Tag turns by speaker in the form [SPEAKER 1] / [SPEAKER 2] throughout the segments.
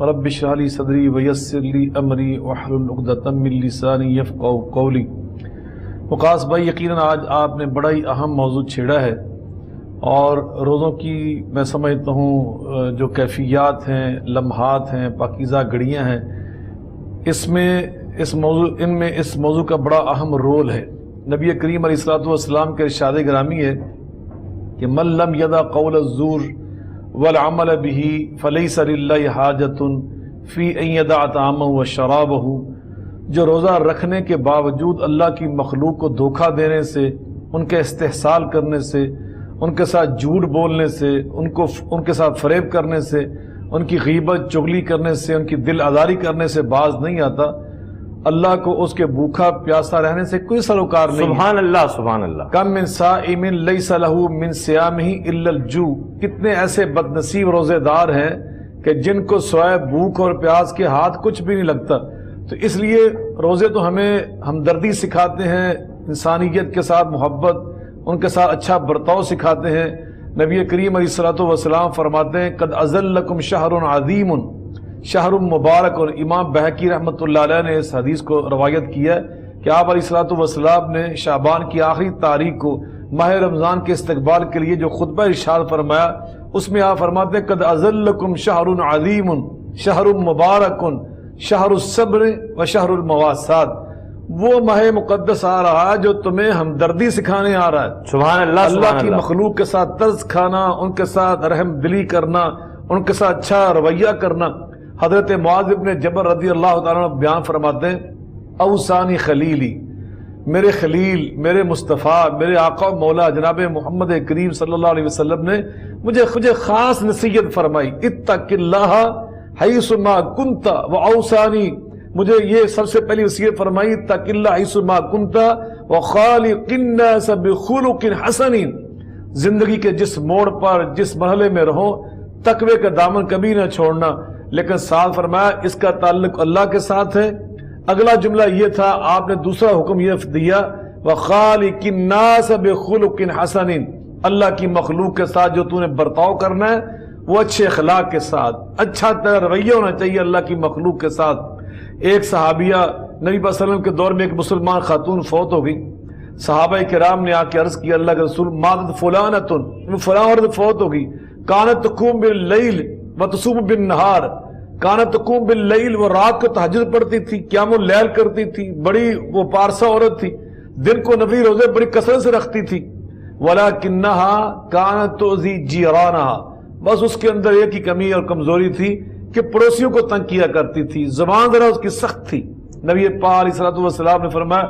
[SPEAKER 1] رب اشرح لی صدری ویسر لی امری واحلل عقدۃ من لسانی یفقهوا قولی۔ وقاص بھائی، یقیناً آج آپ نے بڑا ہی اہم موضوع چھیڑا ہے، اور روزوں کی میں سمجھتا ہوں جو کیفیات ہیں، لمحات ہیں، پاکیزہ گھڑیاں ہیں، اس میں اس موضوع کا بڑا اہم رول ہے۔ نبی کریم علیہ الصلوۃ والسلام کے ارشاد گرامی ہے کہ من لم یدع قول الزور والعمل به فلیس للہ حاجۃ فی ان یدع طعامہ وشرابہ، جو روزہ رکھنے کے باوجود اللہ کی مخلوق کو دھوکہ دینے سے، ان کے استحصال کرنے سے، ان کے ساتھ جھوٹ بولنے سے، ان کے ساتھ فریب کرنے سے، ان کی غیبت چغلی کرنے سے، ان کی دل آزاری کرنے سے باز نہیں آتا، اللہ کو اس کے بھوکا پیاسا رہنے سے کوئی سروکار نہیں۔
[SPEAKER 2] سبحان اللہ، سبحان اللہ۔
[SPEAKER 1] کم من صائم لیس لہ من صیامہ الا الجوع، کتنے ایسے بد نصیب روزے دار ہیں کہ جن کو سوائے بھوک اور پیاس کے ہاتھ کچھ بھی نہیں لگتا۔ تو اس لیے روزے تو ہمیں ہمدردی سکھاتے ہیں، انسانیت کے ساتھ محبت، ان کے ساتھ اچھا برتاؤ سکھاتے ہیں۔ نبی کریم علیہ الصلوۃ والسلام فرماتے ہیں قد اذلکم شہر عظیم شہر مبارک، اور امام بہقی رحمۃ اللہ علیہ نے اس حدیث کو روایت کیا ہے کہ آپ علیہ الصلوۃ والسلام نے شعبان کی آخری تاریخ کو ماہ رمضان کے استقبال کے لیے جو خطبہ ارشاد فرمایا، اس میں آپ فرماتے ہیں قد اذلکم شہر عظیم شہر مبارک شہر الصبر و شہر المواسات، وہ ماہ مقدس آ رہا ہے جو تمہیں ہمدردی سکھانے آ رہا ہے۔
[SPEAKER 2] سبحان اللہ،
[SPEAKER 1] اللہ کی مخلوق کے ساتھ طرز کھانا، ان کے ساتھ رحم دلی کرنا، ان کے ساتھ اچھا رویہ کرنا۔ حضرت معاذ بن جبل رضی اللہ تعالیٰ عنہ بیان فرماتے ہیں اوصانی خلیلی، میرے خلیل، میرے مصطفیٰ، میرے آقا و مولا جناب محمد کریم صلی اللہ علیہ وسلم نے مجھے خاص نصیحت فرمائی، اتق اللہ حیث ما کنت واوصانی، مجھے یہ سب سے پہلی وصیت فرمائی اتق اللہ حیث ما کنت وخالق الناس بخلق حسن، زندگی کے جس موڑ پر، جس مرحلے میں رہو، تقوی کا دامن کبھی نہ چھوڑنا۔ لیکن ساتھ فرمایا اس کا تعلق اللہ کے ساتھ ہے۔ اگلا جملہ یہ تھا، آپ نے دوسرا حکم یہ دیا وَخَالِقِ النَّاسَ بِخُلُقٍ حَسَنٍ، اللہ کی مخلوق کے ساتھ جو تو نے برتاؤ کرنا ہے وہ اچھے اخلاق کے ساتھ، اچھا رویہ ہونا چاہیے اللہ کی مخلوق کے ساتھ۔ ایک صحابیہ نبی صلی اللہ علیہ وسلم کے دور میں ایک مسلمان خاتون فوت ہو گئی، صحابہ کرام نے آ کے عرض کیا اللہ کے رسول ماتت فلانۃ، فلاں عورت فوت ہو گئی، کانت تقوم باللیل وتصوم بالنہار، کانت تقوم باللیل، وہ رات کو تہجد پڑھتی تھی، قیام اللیل کرتی تھی، بڑی وہ پارسا عورت تھی، دن کو نفلی روزے بڑی کثرت سے رکھتی تھی، ولیکنہا کانت تؤذی جیرانہا، بس اس کے اندر ایک ہی کمی اور کمزوری تھی کہ پڑوسیوں کو تنگ کیا کرتی تھی، زبان ذرا اس کی سخت تھی۔ نبی پاک علیہ الصلوۃ والسلام نے فرمایا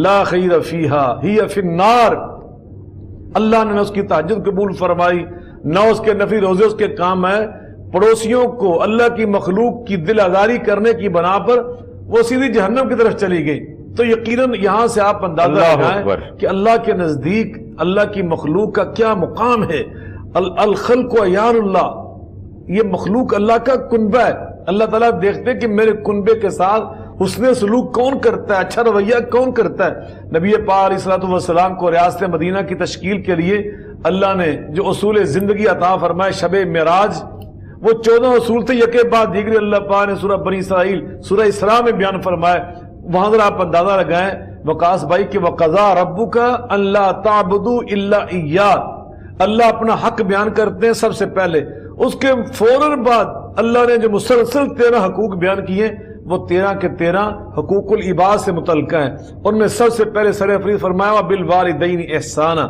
[SPEAKER 1] لا خیر فیہا ہی فی النار، اللہ نے نہ اس کی تہجد قبول فرمائی، نہ اس کے نفلی روزے اس کے کام ہے، پڑوسیوں کو اللہ کی مخلوق کی دل آزاری کرنے کی بنا پر وہ سیدھی جہنم کی طرف چلی گئی۔ تو یقیناً یہاں سے آپ اندازہ لگائیں کہ اللہ کے نزدیک اللہ کی مخلوق کا کیا مقام ہے۔ الخلق عیان اللہ، یہ مخلوق اللہ کا کنبہ ہے۔ اللہ تعالیٰ دیکھتے کہ میرے کنبے کے ساتھ حسن سلوک کون کرتا ہے، اچھا رویہ کون کرتا ہے۔ نبی پاک علیہ الصلوۃ والسلام کو ریاست مدینہ کی تشکیل کے لیے اللہ نے جو اصول زندگی عطا فرمائے شب معراج، وہ 14 اصول تھے، یکے بعد دیگرے اللہ پاک نے سورہ بنی اسرائیل سورہ اسراء میں بیان فرمائے۔ وہاں ذرا آپ اندازہ لگائیں وقاص بھائی کہ وَقَضَىٰ رَبُّكَ أَلَّا تَعْبُدُوا إِلَّا إِيَّاهُ، اللہ اپنا حق بیان کرتے ہیں سب سے پہلے، اس کے فوراً بعد اللہ نے جو مسلسل 13 حقوق بیان کیے وہ 13 کے 13 حقوق العباد سے متعلقہ ہیں۔ ان میں سب سے پہلے سرفریز فرمایا وَبِالْوَالِدَيْنِ إِحْسَانًا،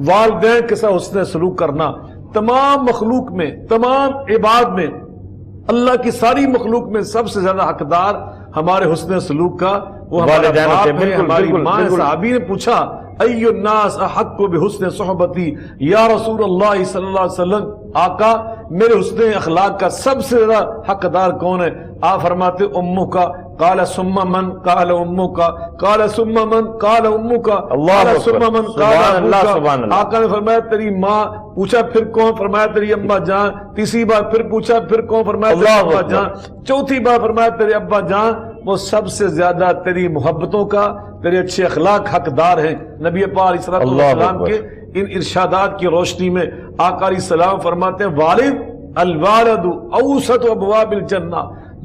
[SPEAKER 1] والدین کے ساتھ حسن سلوک کرنا۔ تمام مخلوق میں، تمام عباد میں، اللہ کی ساری مخلوق میں سب سے زیادہ حقدار ہمارے حسن سلوک کا وہ ہمارے باپ ہے، ہماری ماں ہے۔ صحابی نے پوچھا ای الناس احق بحسن صحبتی یا رسول اللہ صلی اللہ علیہ وسلم، آقا میرے حسن اخلاق کا سب سے زیادہ حقدار کون ہے؟ آپ فرماتے امہ کا، قال ثم من، قال امہ کا، قال ثم من، قال امہ کا، قال ثم من، قال ابوہ کا۔ آقا نے فرمایا تیری ماں، پوچھا پھر کون؟ فرمایا تیری اماں جان۔ تیسری بار پھر پوچھا پھر کون؟ فرمایا تیری اماں جان۔ چوتھی بار فرمایا تیرے ابا جان۔ وہ سب سے زیادہ تیری محبتوں کا، تیرے اچھے اخلاق حقدار ہیں۔ نبی پاک علیہ الصلوۃ والسلام کے ان ارشادات کی روشنی میں آقا علیہ السلام فرماتے ہیں والد الوالد اوسط ابواب الجنہ،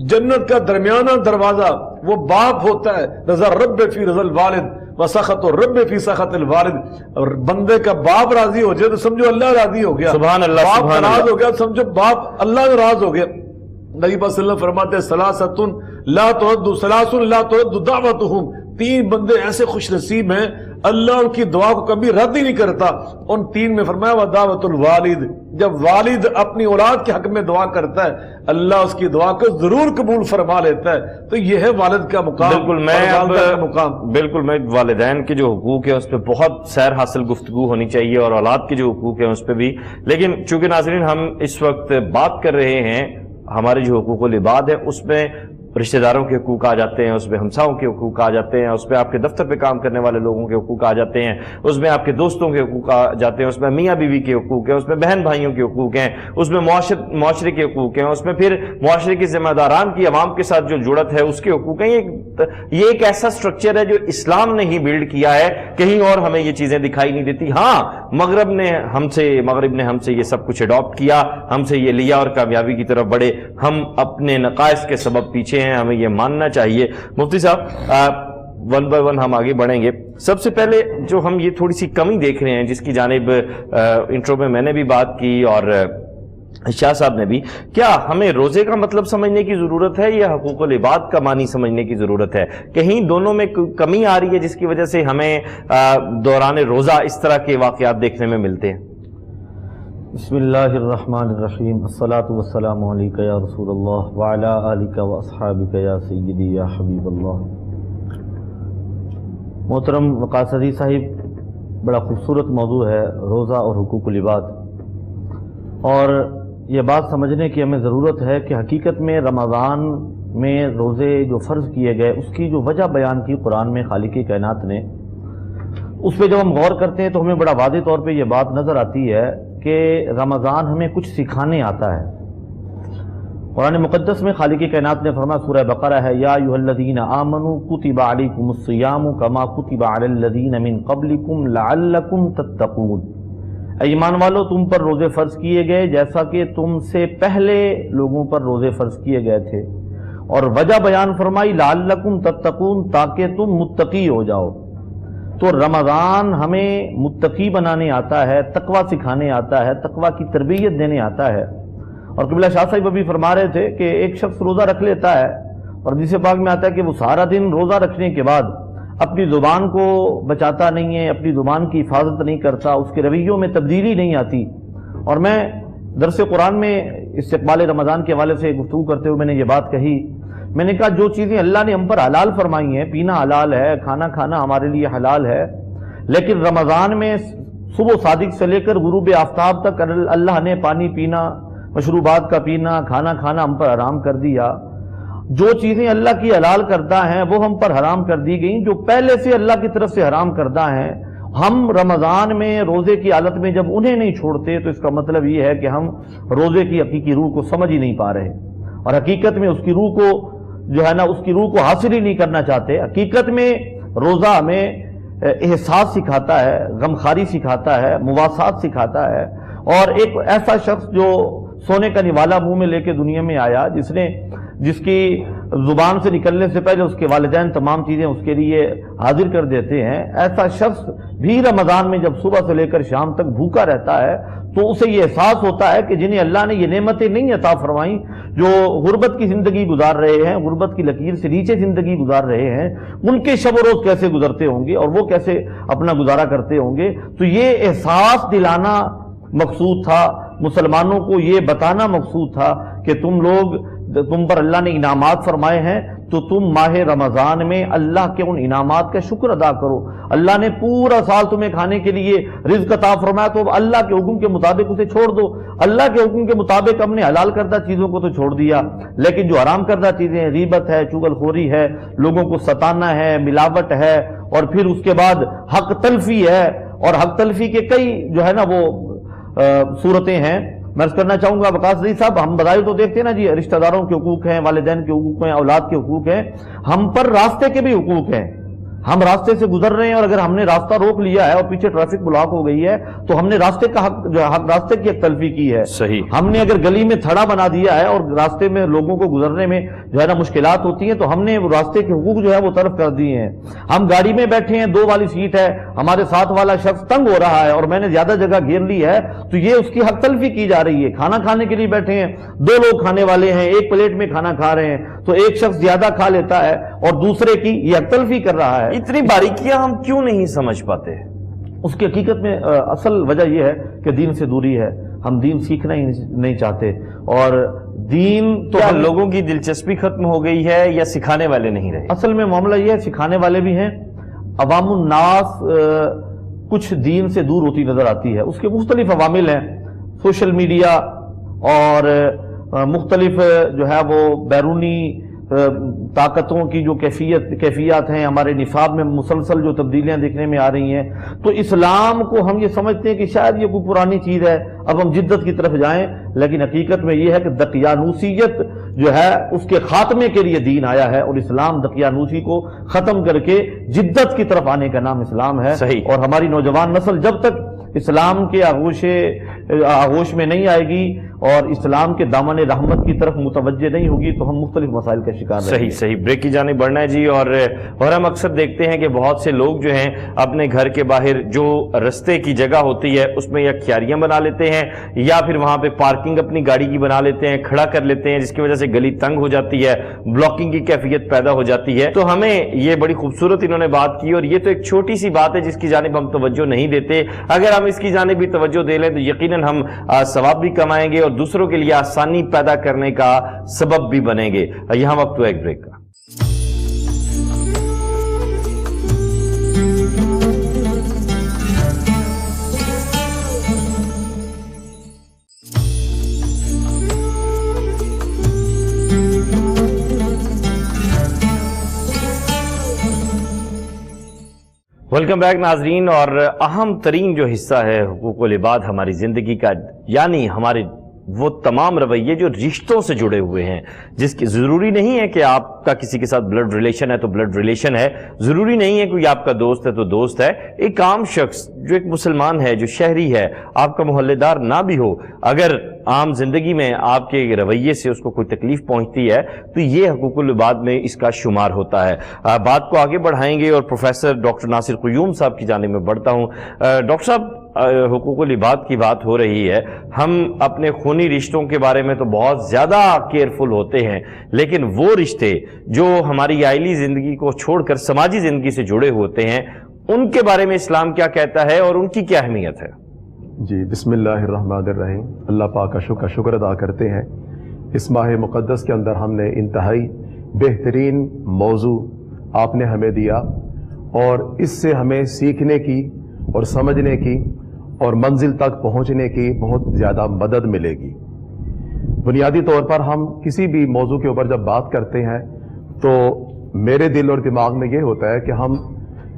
[SPEAKER 1] جنت کا درمیانہ دروازہ وہ باپ ہوتا ہے، رضا رب فی رضا الوالد وسخط الرب فی سخط الوالد، اور بندے کا باپ راضی ہو جائے تو سمجھو اللہ راضی ہو گیا،
[SPEAKER 2] سبحان اللہ،
[SPEAKER 1] باپ
[SPEAKER 2] سبحان
[SPEAKER 1] ناراض
[SPEAKER 2] اللہ،
[SPEAKER 1] ہو گیا سمجھو باپ اللہ ناراض ہو گیا۔ نبی صلی اللہ علیہ وسلم فرماتے ہیں ثلاثۃ لا ترد، ثلاث لا ترد دعوتهم، تین بندے ایسے خوش نصیب ہیں اللہ ان کی دعا کو کبھی رد ہی نہیں کرتا۔ ان تین میں فرمایا ودعوت الوالد، جب والد اپنی اولاد کے حق میں دعا کرتا ہے اللہ اس کی دعا کو ضرور قبول فرما لیتا ہے۔ تو یہ ہے والد کا مقام،
[SPEAKER 2] بالکل میں
[SPEAKER 1] اور والدہ کا مقام۔
[SPEAKER 2] بالکل میں والدین کے جو حقوق ہیں اس پہ بہت سیر حاصل گفتگو ہونی چاہیے، اور اولاد کے جو حقوق ہیں اس پہ بھی، لیکن چونکہ ناظرین ہم اس وقت بات کر رہے ہیں ہمارے جو حقوق العباد ہیں اس میں رشتہ داروں کے حقوق آ جاتے ہیں، اس میں ہمساؤں کے حقوق آ جاتے ہیں، اس میں آپ کے دفتر پہ کام کرنے والے لوگوں کے حقوق آ جاتے ہیں، اس میں آپ کے دوستوں کے حقوق آ جاتے ہیں، اس میں میاں بیوی کے حقوق ہیں، اس میں بہن بھائیوں کے حقوق ہیں، اس میں معاشرے کے حقوق ہیں، اس میں پھر معاشرے کی ذمہ داران کی عوام کے ساتھ جو جڑت ہے اس کے حقوق ہیں۔ یہ ایک ایسا سٹرکچر ہے جو اسلام نے ہی بلڈ کیا ہے، کہیں اور ہمیں یہ چیزیں دکھائی نہیں دیتی۔ ہاں مغرب نے ہم سے یہ سب کچھ اڈاپٹ کیا، ہم سے یہ لیا اور کامیابی کی طرف بڑھے، ہم اپنے نقائص کے سبب پیچھے ہیں، ہمیں یہ ماننا چاہیے۔ مفتی صاحب ون بائی ون ہم آگے بڑھیں گے۔ سب سے پہلے جو ہم یہ تھوڑی سی کمی دیکھ رہے ہیں جس کی جانب انٹرو میں نے بھی بات کی اور شاہ صاحب نے بھی، کیا ہمیں روزے کا مطلب سمجھنے کی ضرورت ہے یا حقوق العباد کا معنی سمجھنے کی ضرورت ہے؟ کہیں دونوں میں کمی آ رہی ہے جس کی وجہ سے ہمیں دوران روزہ اس طرح کے واقعات دیکھنے میں ملتے ہیں؟
[SPEAKER 3] بسم اللہ الرحمن الرحیم، الصلاۃ والسلام علیک یا رسول اللہ وعلی آلک واصحابک یا سیدی یا حبیب اللہ۔ محترم وقاص عزیز صاحب، بڑا خوبصورت موضوع ہے روزہ اور حقوق العباد، اور یہ بات سمجھنے کی ہمیں ضرورت ہے کہ حقیقت میں رمضان میں روزے جو فرض کیے گئے اس کی جو وجہ بیان کی قرآن میں خالق کائنات نے، اس پہ جب ہم غور کرتے ہیں تو ہمیں بڑا واضح طور پہ یہ بات نظر آتی ہے کہ رمضان ہمیں کچھ سکھانے آتا ہے۔ قرآن مقدس میں خالق کائنات نے فرمایا، سورہ بقرہ ہے، یا ایھا الذین آمنوا کتب علیکم الصیام کما کتب علی الذین من قبلکم لعلکم تتقون، اے ایمان والو تم پر روزے فرض کیے گئے جیسا کہ تم سے پہلے لوگوں پر روزے فرض کیے گئے تھے، اور وجہ بیان فرمائی لعلکم تتقون، تاکہ تم متقی ہو جاؤ۔ تو رمضان ہمیں متقی بنانے آتا ہے، تقوی سکھانے آتا ہے، تقوی کی تربیت دینے آتا ہے۔ اور قبلہ شاہ صاحب ابھی فرما رہے تھے کہ ایک شخص روزہ رکھ لیتا ہے اور حدیث پاک میں آتا ہے کہ وہ سارا دن روزہ رکھنے کے بعد اپنی زبان کو بچاتا نہیں ہے، اپنی زبان کی حفاظت نہیں کرتا، اس کے رویوں میں تبدیلی نہیں آتی۔ اور میں درس قرآن میں استقبال رمضان کے حوالے سے گفتگو کرتے ہوئے میں نے یہ بات کہی، میں نے کہا جو چیزیں اللہ نے ہم پر حلال فرمائی ہیں، پینا حلال ہے، کھانا کھانا ہمارے لیے حلال ہے، لیکن رمضان میں صبح صادق سے لے کر غروب آفتاب تک اللہ نے پانی پینا، مشروبات کا پینا، کھانا کھانا ہم پر حرام کر دیا۔ جو چیزیں اللہ کی حلال کردہ ہیں وہ ہم پر حرام کر دی گئیں، جو پہلے سے اللہ کی طرف سے حرام کردہ ہیں، ہم رمضان میں روزے کی حالت میں جب انہیں نہیں چھوڑتے تو اس کا مطلب یہ ہے کہ ہم روزے کی حقیقی روح کو سمجھ ہی نہیں پا رہے، اور حقیقت میں اس کی روح کو جو ہے نا اس کی روح کو حاصل ہی نہیں کرنا چاہتے۔ حقیقت میں روزہ ہمیں احساس سکھاتا ہے، غمخواری سکھاتا ہے، مواسات سکھاتا ہے۔ اور ایک ایسا شخص جو سونے کا نوالا منہ میں لے کے دنیا میں آیا، جس کی زبان سے نکلنے سے پہلے اس کے والدین تمام چیزیں اس کے لیے حاضر کر دیتے ہیں، ایسا شخص بھی رمضان میں جب صبح سے لے کر شام تک بھوکا رہتا ہے تو اسے یہ احساس ہوتا ہے کہ جنہیں اللہ نے یہ نعمتیں نہیں عطا فرمائیں، جو غربت کی زندگی گزار رہے ہیں، غربت کی لکیر سے نیچے زندگی گزار رہے ہیں، ان کے شب و روز کیسے گزرتے ہوں گے اور وہ کیسے اپنا گزارا کرتے ہوں گے۔ تو یہ احساس دلانا مقصود تھا، مسلمانوں کو یہ بتانا مقصود تھا کہ تم پر اللہ نے انعامات فرمائے ہیں تو تم ماہ رمضان میں اللہ کے ان انعامات کا شکر ادا کرو۔ اللہ نے پورا سال تمہیں کھانے کے لیے رزق عطا فرمایا تو اللہ کے حکم کے مطابق اسے چھوڑ دو۔ اللہ کے حکم کے مطابق ہم نے حلال کردہ چیزوں کو تو چھوڑ دیا، لیکن جو حرام کردہ چیزیں ہیں، غیبت ہے، چغل خوری ہے، لوگوں کو ستانا ہے، ملاوٹ ہے، اور پھر اس کے بعد حق تلفی ہے، اور حق تلفی کے کئی جو ہے نا وہ صورتیں ہیں۔ میں عرض کرنا چاہوں گا وقاص عزیز صاحب، ہم بظاہر تو دیکھتے ہیں نا جی، رشتہ داروں کے حقوق ہیں، والدین کے حقوق ہیں، اولاد کے حقوق ہیں، ہم پر راستے کے بھی حقوق ہیں۔ ہم راستے سے گزر رہے ہیں اور اگر ہم نے راستہ روک لیا ہے اور پیچھے ٹریفک بلاک ہو گئی ہے تو ہم نے راستے کا حق جو ہے راستے کی حق تلفی کی ہے.
[SPEAKER 2] صحیح.
[SPEAKER 3] ہم نے اگر گلی میں تھڑا بنا دیا ہے اور راستے میں لوگوں کو گزرنے میں جو ہے نا مشکلات ہوتی ہیں تو ہم نے راستے کے حقوق جو ہے وہ طرف کر دیے ہیں. ہم گاڑی میں بیٹھے ہیں, 2 والی سیٹ ہے, ہمارے ساتھ والا شخص تنگ ہو رہا ہے اور میں نے زیادہ جگہ گھیر لی ہے تو یہ اس کی حق تلفی کی جا رہی ہے. کھانا کھانے کے لیے بیٹھے ہیں, 2 لوگ کھانے والے ہیں, ایک پلیٹ میں کھانا کھا رہے ہیں تو ایک شخص زیادہ کھا لیتا ہے اور دوسرے کی یہ حق تلفی کر رہا ہے.
[SPEAKER 2] اتنی باریکیاں ہم کیوں نہیں سمجھ پاتے؟
[SPEAKER 3] اس کی حقیقت میں اصل وجہ یہ ہے کہ دین سے دوری ہے. ہم دین سیکھنا ہی نہیں چاہتے اور دین تو
[SPEAKER 2] کیا لوگوں کی دلچسپی ختم ہو گئی ہے یا سکھانے والے نہیں رہے؟
[SPEAKER 3] اصل میں معاملہ یہ ہے, سکھانے والے بھی ہیں, عوام الناس کچھ دین سے دور ہوتی نظر آتی ہے. اس کے مختلف عوامل ہیں, سوشل میڈیا اور مختلف جو ہے وہ بیرونی طاقتوں کی جو کیفیات ہیں, ہمارے نصاب میں مسلسل جو تبدیلیاں دیکھنے میں آ رہی ہیں تو اسلام کو ہم یہ سمجھتے ہیں کہ شاید یہ کوئی پرانی چیز ہے, اب ہم جدت کی طرف جائیں, لیکن حقیقت میں یہ ہے کہ دقیانوسیت جو ہے اس کے خاتمے کے لیے دین آیا ہے اور اسلام دقیانوسی کو ختم کر کے جدت کی طرف آنے کا نام اسلام ہے.
[SPEAKER 2] صحیح.
[SPEAKER 3] اور ہماری نوجوان نسل جب تک اسلام کے آغوش میں نہیں آئے گی اور اسلام کے دامن رحمت کی طرف متوجہ نہیں ہوگی تو ہم مختلف مسائل کا شکار رہیں گے.
[SPEAKER 2] صحیح. بریک کی جانب بڑھنا ہے جی. اور ہم اکثر دیکھتے ہیں کہ بہت سے لوگ جو ہیں اپنے گھر کے باہر جو رستے کی جگہ ہوتی ہے اس میں یا کیاریاں بنا لیتے ہیں یا پھر وہاں پہ پارکنگ اپنی گاڑی کی بنا لیتے ہیں, کھڑا کر لیتے ہیں, جس کی وجہ سے گلی تنگ ہو جاتی ہے, بلاکنگ کی کیفیت پیدا ہو جاتی ہے. تو ہمیں یہ بڑی خوبصورت انہوں نے بات کی اور یہ تو ایک چھوٹی سی بات ہے جس کی جانب ہم توجہ نہیں دیتے. اگر ہم اس کی جانب بھی توجہ دے لیں تو یقیناً ہم ثواب بھی کمائیں گے اور دوسروں کے لیے آسانی پیدا کرنے کا سبب بھی بنیں گے. یہاں وقت ہوا ایک بریک کا. ویلکم بیک ناظرین. اور اہم ترین جو حصہ ہے حقوق العباد ہماری زندگی کا, یعنی ہمارے وہ تمام رویے جو رشتوں سے جڑے ہوئے ہیں, جس کی ضروری نہیں ہے کہ آپ کا کسی کے ساتھ بلڈ ریلیشن ہے تو بلڈ ریلیشن ہے, ضروری نہیں ہے کوئی آپ کا دوست ہے تو دوست ہے. ایک عام شخص جو ایک مسلمان ہے, جو شہری ہے, آپ کا محلے دار نہ بھی ہو, اگر عام زندگی میں آپ کے رویے سے اس کو کوئی تکلیف پہنچتی ہے تو یہ حقوق العباد میں اس کا شمار ہوتا ہے. بات کو آگے بڑھائیں گے اور پروفیسر ڈاکٹر ناصر قیوم صاحب کی جانب میں بڑھتا ہوں. ڈاکٹر صاحب, حقوق العباد کی بات ہو رہی ہے, ہم اپنے خونی رشتوں کے بارے میں تو بہت زیادہ کیئرفل ہوتے ہیں, لیکن وہ رشتے جو ہماری عائلی زندگی کو چھوڑ کر سماجی زندگی سے جڑے ہوتے ہیں, ان کے بارے میں اسلام کیا کہتا ہے اور ان کی کیا اہمیت ہے؟
[SPEAKER 4] جی, بسم اللہ الرحمن الرحیم. اللہ پاک کا شکر ادا کرتے ہیں. اس ماہ مقدس کے اندر ہم نے انتہائی بہترین موضوع آپ نے ہمیں دیا اور اس سے ہمیں سیکھنے کی اور سمجھنے کی اور منزل تک پہنچنے کی بہت زیادہ مدد ملے گی. بنیادی طور پر ہم کسی بھی موضوع کے اوپر جب بات کرتے ہیں تو میرے دل اور دماغ میں یہ ہوتا ہے کہ ہم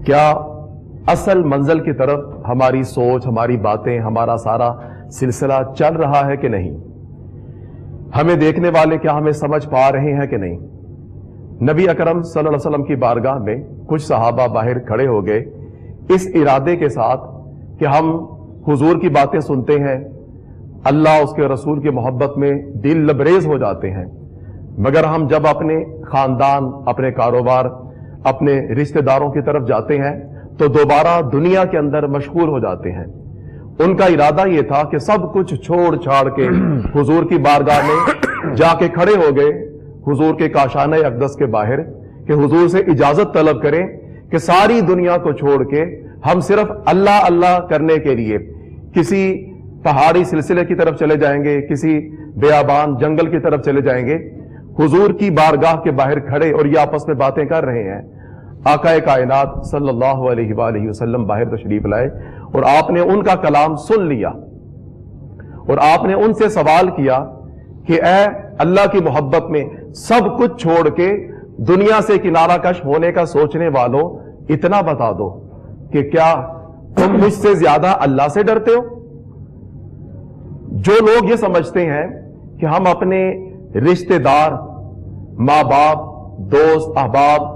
[SPEAKER 4] کیا اصل منزل کی طرف ہماری سوچ, ہماری باتیں, ہمارا سارا سلسلہ چل رہا ہے کہ نہیں, ہمیں دیکھنے والے کیا ہمیں سمجھ پا رہے ہیں کہ نہیں. نبی اکرم صلی اللہ علیہ وسلم کی بارگاہ میں کچھ صحابہ باہر کھڑے ہو گئے اس ارادے کے ساتھ کہ ہم حضور کی باتیں سنتے ہیں, اللہ اس کے رسول کی محبت میں دل لبریز ہو جاتے ہیں, مگر ہم جب اپنے خاندان, اپنے کاروبار, اپنے رشتہ داروں کی طرف جاتے ہیں تو دوبارہ دنیا کے اندر مشغول ہو جاتے ہیں. ان کا ارادہ یہ تھا کہ سب کچھ چھوڑ چھاڑ کے حضور کی بارگاہ میں جا کے کھڑے ہو گئے حضور کے کاشانہ اقدس کے باہر کہ حضور سے اجازت طلب کریں کہ ساری دنیا کو چھوڑ کے ہم صرف اللہ اللہ کرنے کے لیے کسی پہاڑی سلسلے کی طرف چلے جائیں گے, کسی بیابان جنگل کی طرف چلے جائیں گے. حضور کی بارگاہ کے باہر کھڑے اور یہ آپس میں باتیں کر رہے ہیں. آقا کائنات صلی اللہ علیہ وآلہ وسلم باہر تشریف لائے اور آپ نے ان کا کلام سن لیا اور آپ نے ان سے سوال کیا کہ اے اللہ کی محبت میں سب کچھ چھوڑ کے دنیا سے کنارہ کش ہونے کا سوچنے والوں, اتنا بتا دو کہ کیا تم مجھ سے زیادہ اللہ سے ڈرتے ہو؟ جو لوگ یہ سمجھتے ہیں کہ ہم اپنے رشتہ دار, ماں باپ, دوست, احباب,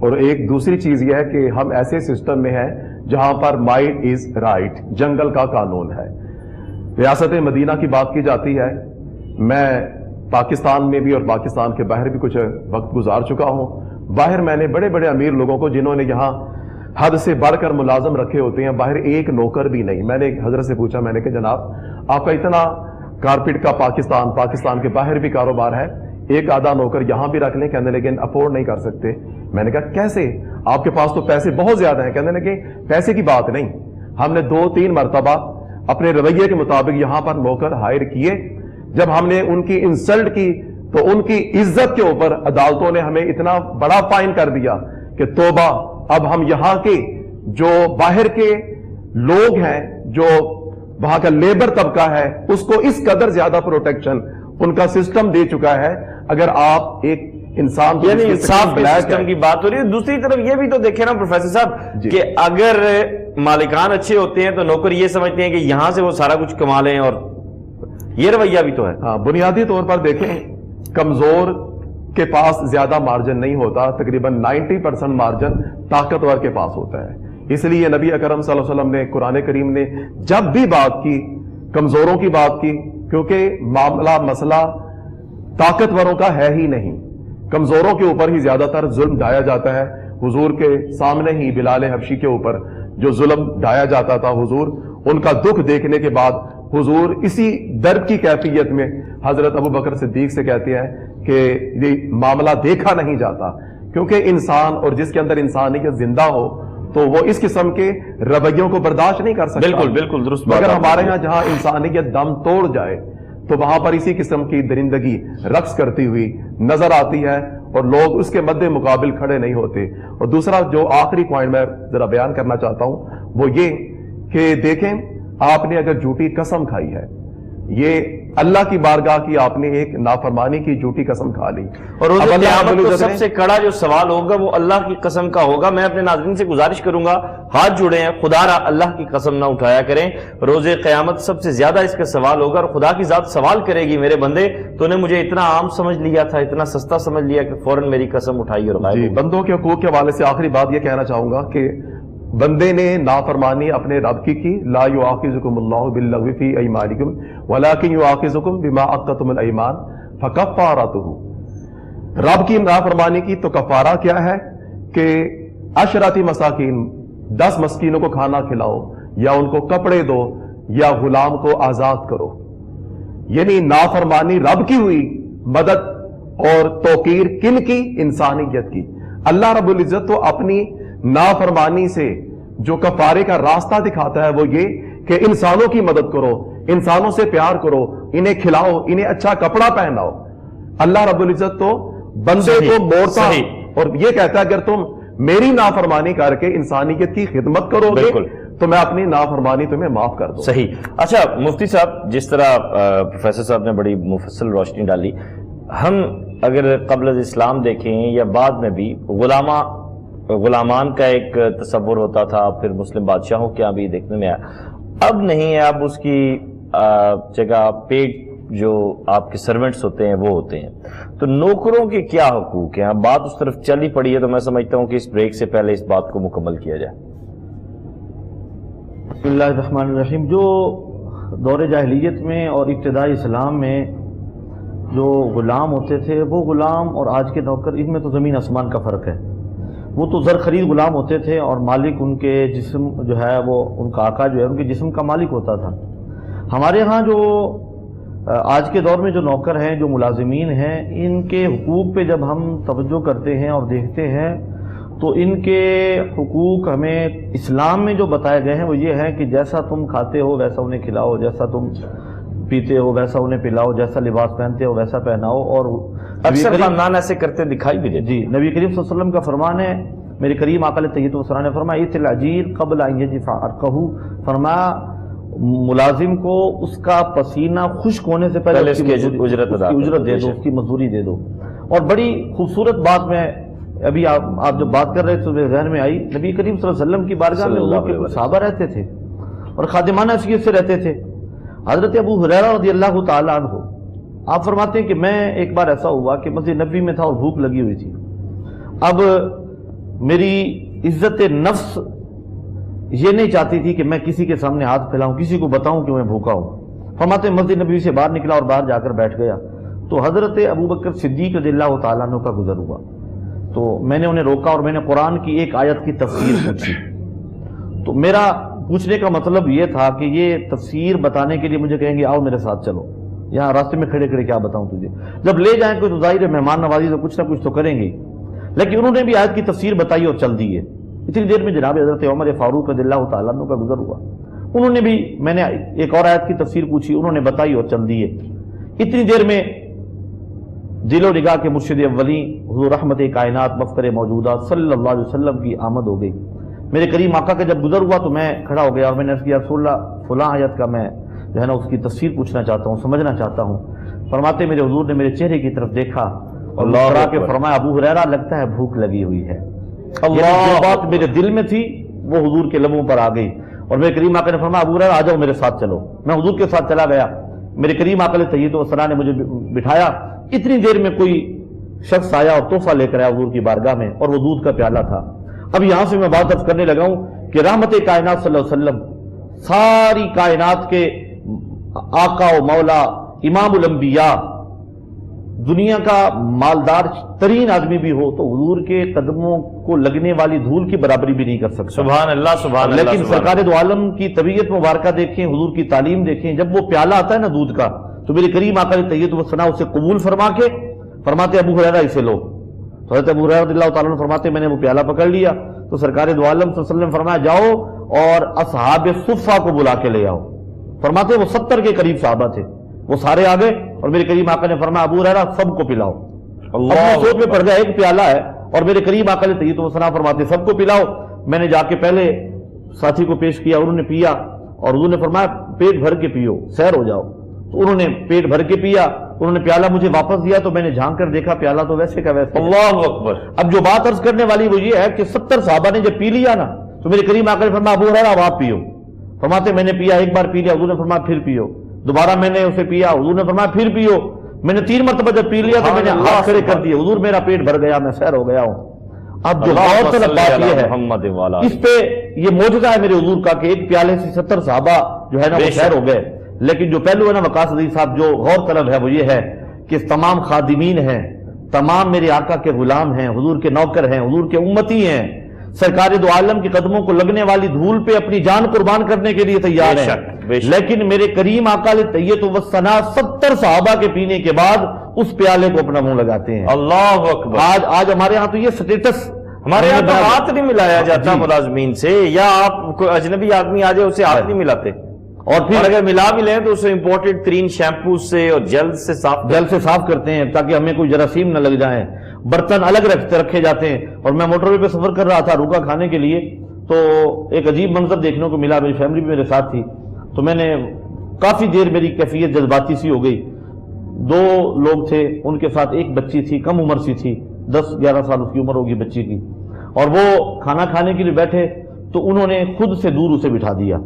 [SPEAKER 4] اور ایک دوسری چیز یہ ہے کہ ہم ایسے سسٹم میں ہیں جہاں پر مائٹ از رائٹ، جنگل کا قانون ہے۔ ریاست مدینہ کی بات کی جاتی ہے، میں پاکستان میں بھی اور پاکستان کے باہر بھی کچھ وقت گزار چکا ہوں۔ باہر میں نے بڑے بڑے امیر لوگوں کو جنہوں نے یہاں حد سے بڑھ کر ملازم رکھے ہوتے ہیں، باہر ایک نوکر بھی نہیں۔ میں نے ایک حضرت سے پوچھا، میں نے کہا جناب آپ کا اتنا کارپیٹ کا پاکستان کے باہر بھی کاروبار ہے، ایک آدھا نوکر یہاں بھی رکھ لیں؟ کہنے لیکن افورڈ نہیں کر سکتے۔ میں نے کہا کیسے؟ آپ کے پاس تو پیسے بہت زیادہ ہیں۔ کہنے لگے پیسے کی بات نہیں، ہم نے 2-3 مرتبہ اپنے رویے کے مطابق یہاں پر نوکر ہائر کیے، جب ہم نے ان کی انسلٹ کی تو ان کی عزت کے اوپر عدالتوں نے ہمیں اتنا بڑا فائن کر دیا کہ توبہ، اب ہم یہاں کے جو باہر کے لوگ ہیں، جو وہاں کا لیبر طبقہ ہے، اس کو اس قدر زیادہ پروٹیکشن ان کا سسٹم دے چکا ہے۔ اگر آپ ایک انسان کو
[SPEAKER 2] یعنی انصاف کے سسٹم کی بات ہو رہی ہے، دوسری طرف یہ بھی تو دیکھیں نا پروفیسر صاحب کہ اگر مالکان اچھے ہوتے ہیں تو نوکر یہ سمجھتے ہیں کہ یہاں سے وہ سارا کچھ کما لیں، اور یہ رویہ بھی تو ہے۔
[SPEAKER 4] ہاں، بنیادی طور پر دیکھیں کمزور کے پاس زیادہ مارجن نہیں ہوتا، تقریباً 90% مارجن طاقتور کے پاس ہوتا ہے۔ اس لیے نبی اکرم صلی اللہ علیہ وسلم نے قرآن کریم نے جب بھی بات کی کمزوروں کی بات کی، کیونکہ مسئلہ طاقتوروں کا ہے ہی نہیں، کمزوروں کے اوپر ہی زیادہ تر ظلم ڈھایا جاتا ہے۔ حضور کے سامنے ہی بلال حبشی کے اوپر جو ظلم ڈھایا جاتا تھا، حضور ان کا دکھ دیکھنے کے بعد حضور اسی درد کی کیفیت میں حضرت ابو بکر صدیق سے کہتے ہیں کہ یہ معاملہ دیکھا نہیں جاتا، کیونکہ انسان اور جس کے اندر انسانیت زندہ ہو تو وہ اس قسم کے رویوں کو برداشت نہیں کر سکتا۔
[SPEAKER 2] بالکل درست۔
[SPEAKER 4] مگر ہمارے ہاں جہاں انسانیت دم توڑ جائے تو وہاں پر اسی قسم کی درندگی رقص کرتی ہوئی نظر آتی ہے اور لوگ اس کے مد مقابل کھڑے نہیں ہوتے۔ اور دوسرا جو آخری پوائنٹ میں ذرا بیان کرنا چاہتا ہوں وہ یہ کہ دیکھیں، آپ نے اگر جھوٹی قسم کھائی ہے، یہ اللہ کی بارگاہ کی آپ نے ایک نافرمانی کی جھوٹی قسم کھا لی،
[SPEAKER 2] اور روز قیامت کو سب سے کڑا جو سوال ہوگا وہ اللہ کی قسم کا ہوگا۔ میں اپنے ناظرین سے گزارش کروں گا، ہاتھ جڑے ہیں، خدا را اللہ کی قسم نہ اٹھایا کریں۔ روز قیامت سب سے زیادہ اس کا سوال ہوگا، اور خدا کی ذات سوال کرے گی میرے بندے تو نے مجھے اتنا عام سمجھ لیا تھا، اتنا سستا سمجھ لیا کہ فوراً میری قسم اٹھائی اور غائب ہو گئی۔
[SPEAKER 4] بندوں کے حقوق کے حوالے سے آخری بات یہ کہنا چاہوں گا کہ بندے نے نافرمانی اپنے رب کی لا یؤاخذکم اللہ باللغو فی ایمانکم ولکن یؤاخذکم بما عقدتم الایمان فکفارتہ، رب کی نافرمانی کی تو کفارہ کیا ہے کہ عشرۃ مساکین، 10 مسکینوں کو کھانا کھلاؤ، یا ان کو کپڑے دو، یا غلام کو آزاد کرو۔ یعنی نافرمانی رب کی ہوئی، مدد اور توقیر کن کی؟ انسانیت کی۔ اللہ رب العزت تو اپنی نافرمانی سے جو کفارے کا راستہ دکھاتا ہے وہ یہ کہ انسانوں کی مدد کرو، انسانوں سے پیار کرو، انہیں کھلاؤ، انہیں اچھا کپڑا پہناؤ۔ اللہ رب العزت تو بندے کو موڑتا اور یہ کہتا ہے اگر تم میری نافرمانی کر کے انسانیت کی خدمت کرو گے تو میں اپنی نافرمانی تمہیں معاف کر دوں۔
[SPEAKER 2] صحیح۔ اچھا مفتی صاحب، جس طرح پروفیسر صاحب نے بڑی مفصل روشنی ڈالی، ہم اگر قبل از اسلام دیکھیں یا بعد میں بھی غلامان کا ایک تصور ہوتا تھا، پھر مسلم بادشاہوں کے یہاں بھی دیکھنے میں آیا، اب نہیں ہے، اب اس کی جگہ پیڈ جو آپ کے سرونٹس ہوتے ہیں وہ ہوتے ہیں۔ تو نوکروں کے کیا حقوق ہیں؟ اب بات اس طرف چلی پڑی ہے تو میں سمجھتا ہوں کہ اس بریک سے پہلے اس بات کو مکمل کیا جائے۔
[SPEAKER 3] بسم اللہ الرحمن الرحیم۔ جو دور جاہلیت میں اور ابتدائی اسلام میں جو غلام ہوتے تھے، وہ غلام اور آج کے نوکر، ان میں تو زمین آسمان کا فرق ہے۔ وہ تو زر خرید غلام ہوتے تھے اور مالک ان کے جسم جو ہے وہ ان کا آقا جو ہے ان کے جسم کا مالک ہوتا تھا۔ ہمارے ہاں جو آج کے دور میں جو نوکر ہیں، جو ملازمین ہیں، ان کے حقوق پہ جب ہم توجہ کرتے ہیں اور دیکھتے ہیں تو ان کے حقوق ہمیں اسلام میں جو بتائے گئے ہیں وہ یہ ہے کہ جیسا تم کھاتے ہو ویسا انہیں کھلاؤ، جیسا تم پیتے ہو ویسا انہیں پلاؤ، جیسا لباس پہنتے ہو ویسا پہناؤ۔ اور
[SPEAKER 2] اکثر خاندان ایسے کرتے دکھائی بھی دیتے۔
[SPEAKER 3] جی، نبی کریم صلی اللہ علیہ وسلم کا فرمان ہے، میرے کریم آقا علیہ الصلوۃ والسلام نے فرمایا ایت العجیر قبل ان یجف عرقہ، فرمایا ملازم کو اس کا پسینہ خشک ہونے سے پہلے اس کی اجرت دے دو، اس کی مزدوری دے دو۔ اور بڑی خوبصورت بات میں ابھی آپ جب بات کر رہے تھے تو میرے ذہن میں آئی، نبی کریم صلی اللہ علیہ وسلم کی بارگاہ میں حضور کے صحابہ رہتے تھے اور خادمانہ حیثیت سے رہتے تھے۔ حضرت ابو ہریرہ رضی اللہ تعالیٰ عنہ آپ فرماتے ہیں کہ میں ایک بار ایسا ہوا کہ مسجد نبوی میں تھا اور بھوک لگی ہوئی تھی۔ اب میری عزت نفس یہ نہیں چاہتی تھی کہ میں کسی کے سامنے ہاتھ پھیلاؤں، کسی کو بتاؤں کہ میں بھوکا ہوں۔ فرماتے ہیں مسجد نبوی سے باہر نکلا اور باہر جا کر بیٹھ گیا تو حضرت ابوبکر صدیق رضی اللہ تعالیٰ عنہ کا گزر ہوا، تو میں نے انہیں روکا اور میں نے قرآن کی ایک آیت کی تفسیر پوچھی۔ تو میرا پوچھنے کا مطلب یہ تھا کہ یہ تفسیر بتانے کے لیے مجھے کہیں گے آؤ میرے ساتھ چلو، یہاں راستے میں کھڑے کھڑے کیا بتاؤں تجھے، جب لے جائیں کوئی تو ظاہر مہمان نوازی تو کچھ نہ کچھ تو کریں گے، لیکن انہوں نے بھی آیت کی تفسیر بتائی اور چل دی ہے۔ اتنی دیر میں جناب حضرت عمر فاروق رضی اللہ تعالیٰ عنہ کا گزر ہوا، انہوں نے بھی، میں نے ایک اور آیت کی تفسیر پوچھی، انہوں نے بتائی اور چل دی ہے۔ اتنی دیر میں دل و نگاہ کے مرشد اولین حضور رحمت کائنات مفخر موجودہ صلی اللہ علیہ وسلم کی آمد ہو گئی۔ میرے کریم آقا کا جب گزر ہوا تو میں کھڑا ہو گیا اور میں نے عرض کیا رسول اللہ فلاں آیت کا میں جو ہے نا اس کی تفسیر پوچھنا چاہتا ہوں، سمجھنا چاہتا ہوں۔ فرماتے میرے حضور نے میرے چہرے کی طرف دیکھا اور مسکرا کے فرمایا ابو ہریرہ لگتا ہے بھوک لگی ہوئی ہے۔ جو بات میرے دل میں تھی وہ حضور کے لبوں پر آ گئی اور میرے کریم آقا نے فرمایا ابو ہریرہ آ جاؤ میرے ساتھ چلو۔ میں حضور کے ساتھ چلا گیا، میرے کریم آقا علیہ تحیۃ والثناء نے مجھے بٹھایا۔ اتنی دیر میں کوئی شخص آیا اور تحفہ لے کر آیا حضور کی بارگاہ میں، اور وہ دودھ کا پیالہ تھا۔ اب یہاں سے میں بات کرنے لگا ہوں کہ رحمت کائنات صلی اللہ علیہ وسلم ساری کائنات کے آقا و مولا امام الانبیاء، دنیا کا مالدار ترین آدمی بھی ہو تو حضور کے قدموں کو لگنے والی دھول کی برابری بھی نہیں کر سکتا۔
[SPEAKER 2] سبحان اللہ سبحان اللہ۔
[SPEAKER 3] لیکن سرکار دو عالم کی طبیعت مبارکہ دیکھیں، حضور کی تعلیم دیکھیں، جب وہ پیالہ آتا ہے نا دودھ کا تو میرے کریم آقا علیہ تحیۃ والثناء اسے قبول فرما کے فرماتے ابو ہریرہ اسے لو۔ تو حضرت ابو ہریرہ رضی اللہ تعالیٰ عنہ فرماتے میں نے وہ پیالہ پکڑ لیا تو سرکار دو عالم صلی اللہ علیہ وسلم فرمایا جاؤ اور اصحاب صفہ کو بلا کے لے آؤ۔ فرماتے وہ 70 کے قریب صحابہ تھے، وہ سارے آ گئے اور میرے کریم آقا نے فرمایا ابو ہریرہ سب کو پلاؤ۔ اللہ سوچ میں پڑ گیا ایک پیالہ ہے اور میرے کریم آقا علیہ تحیۃ والثناء فرماتے سب کو پلاؤ۔ میں نے جا کے پہلے ساتھی کو پیش کیا، انہوں نے پیا اور حضور نے فرمایا پیٹ بھر کے پیو، سیر ہو جاؤ۔ تو انہوں نے پیٹ بھر کے پیا، انہوں نے پیالہ مجھے واپس دیا تو میں نے جھانک کر دیکھا پیالہ تو ویسے کا ویسے۔
[SPEAKER 2] اللہ اکبر۔
[SPEAKER 3] اب جو بات عرض کرنے والی وہ یہ ہے کہ 70 صحابہ نے جب پی لیا نا تو میرے کریم آقا نے فرمایا ابو ہریرہ اب آپ پیو۔ فرماتے میں نے پیا، ایک بار پی لیا، حضور نے فرمایا پھر پیو۔ دوبارہ میں نے اسے پیا، حضور نے فرمایا پھر پیو۔ میں نے 3 مرتبہ جب پی لیا تو میں نے ہاتھ کھڑے کر دیے، حضور میرا پیٹ بھر گیا، میں سیر ہو گیا ہوں۔ اب جو غور طلب بات یہ ہے، اس پہ یہ معجزہ ہے میرے حضور کا کہ ایک پیالے سے 70 صحابہ جو ہے نا وہ سیر ہو گئے۔ لیکن جو پہلو ہے نا وقاص عزیز صاحب، جو غور طلب ہے وہ یہ ہے کہ تمام خادمین ہیں، تمام میرے آقا کے غلام ہیں، حضور کے نوکر ہیں، حضور کے امتی ہیں، سرکار دو عالم کے قدموں کو لگنے والی دھول پہ اپنی جان قربان کرنے کے لیے تیار ہیں۔ لیکن میرے کریم آقا علیہ تحیۃ والثناء 70 صحابہ کے پینے کے بعد اس پیالے کو اپنا منہ لگاتے ہیں۔
[SPEAKER 2] اللہ اکبر۔
[SPEAKER 3] آج ہمارے ہاں تو یہ سٹیٹس،
[SPEAKER 2] ہمارے یہاں تو ہاتھ نہیں ملایا جاتا ملازمین سے، یا آپ کوئی اجنبی آدمی آ جائے اسے ہاتھ نہیں ملاتے، اور پھر اگر ملا بھی لیں تو اسے امپورٹڈ ترین شیمپو سے اور جل سے صاف
[SPEAKER 3] کرتے ہیں تاکہ ہمیں کوئی جراثیم نہ لگ جائیں۔ برتن الگ رکھے جاتے ہیں۔ اور میں موٹر وے پہ سفر کر رہا تھا روکا کھانے کے لیے تو ایک عجیب منظر دیکھنے کو ملا، میری فیملی بھی میرے ساتھ تھی، تو میں نے کافی دیر میری کیفیت جذباتی سی ہو گئی۔ 2 لوگ تھے، ان کے ساتھ ایک بچی تھی، کم عمر سی تھی، 10-11 سال اس کی عمر ہوگی بچی کی، اور وہ کھانا کھانے کے لیے بیٹھے تو انہوں نے خود سے دور اسے بٹھا دیا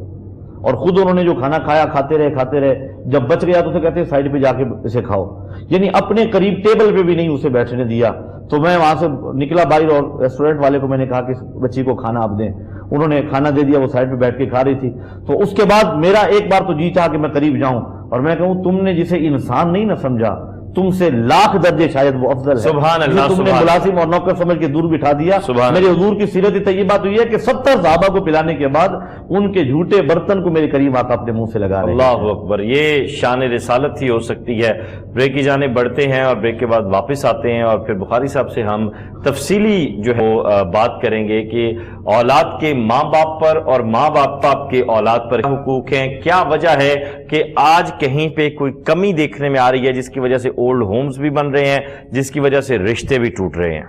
[SPEAKER 3] اور خود انہوں نے جو کھانا کھایا کھاتے رہے، جب بچ گیا تو اسے کہتے ہیں سائڈ پہ جا کے اسے کھاؤ، یعنی اپنے قریب ٹیبل پہ بھی نہیں اسے بیٹھنے دیا۔ تو میں وہاں سے نکلا باہر اور ریسٹورنٹ والے کو میں نے کہا کہ بچی کو کھانا آپ دیں، انہوں نے کھانا دے دیا، وہ سائڈ پہ بیٹھ کے کھا رہی تھی۔ تو اس کے بعد میرا ایک بار تو جی چاہا کہ میں قریب جاؤں اور میں کہوں تم نے جسے انسان نہیں نہ سمجھا، تم سے لاکھ درجے شاید وہ افضل ہے۔
[SPEAKER 2] سبحان اللہ۔
[SPEAKER 3] تم نے ملازم اور نوکر سمجھ کے دور بٹھا دیا۔ میرے حضور کی سیرت طیبہ تو یہ ہے کہ 70 صحابہ کو پلانے کے بعد ان کے جھوٹے برتن کو میرے کریم آقا اپنے منہ سے لگا رہے ہیں۔
[SPEAKER 2] اللہ اکبر۔ یہ شان رسالت ہی ہو سکتی ہے۔ بریک کی جانب بڑھتے ہیں اور بریک کے بعد واپس آتے ہیں اور پھر بخاری صاحب سے ہم تفصیلی جو ہے وہ بات کریں گے کہ اولاد کے ماں باپ پر اور ماں باپ کے اولاد پر کیا حقوق ہیں، کیا وجہ ہے کہ آج کہیں پہ کوئی کمی دیکھنے میں آ رہی ہے جس کی وجہ سے اولڈ ہومز بھی بن رہے ہیں، جس کی وجہ سے رشتے بھی ٹوٹ رہے ہیں۔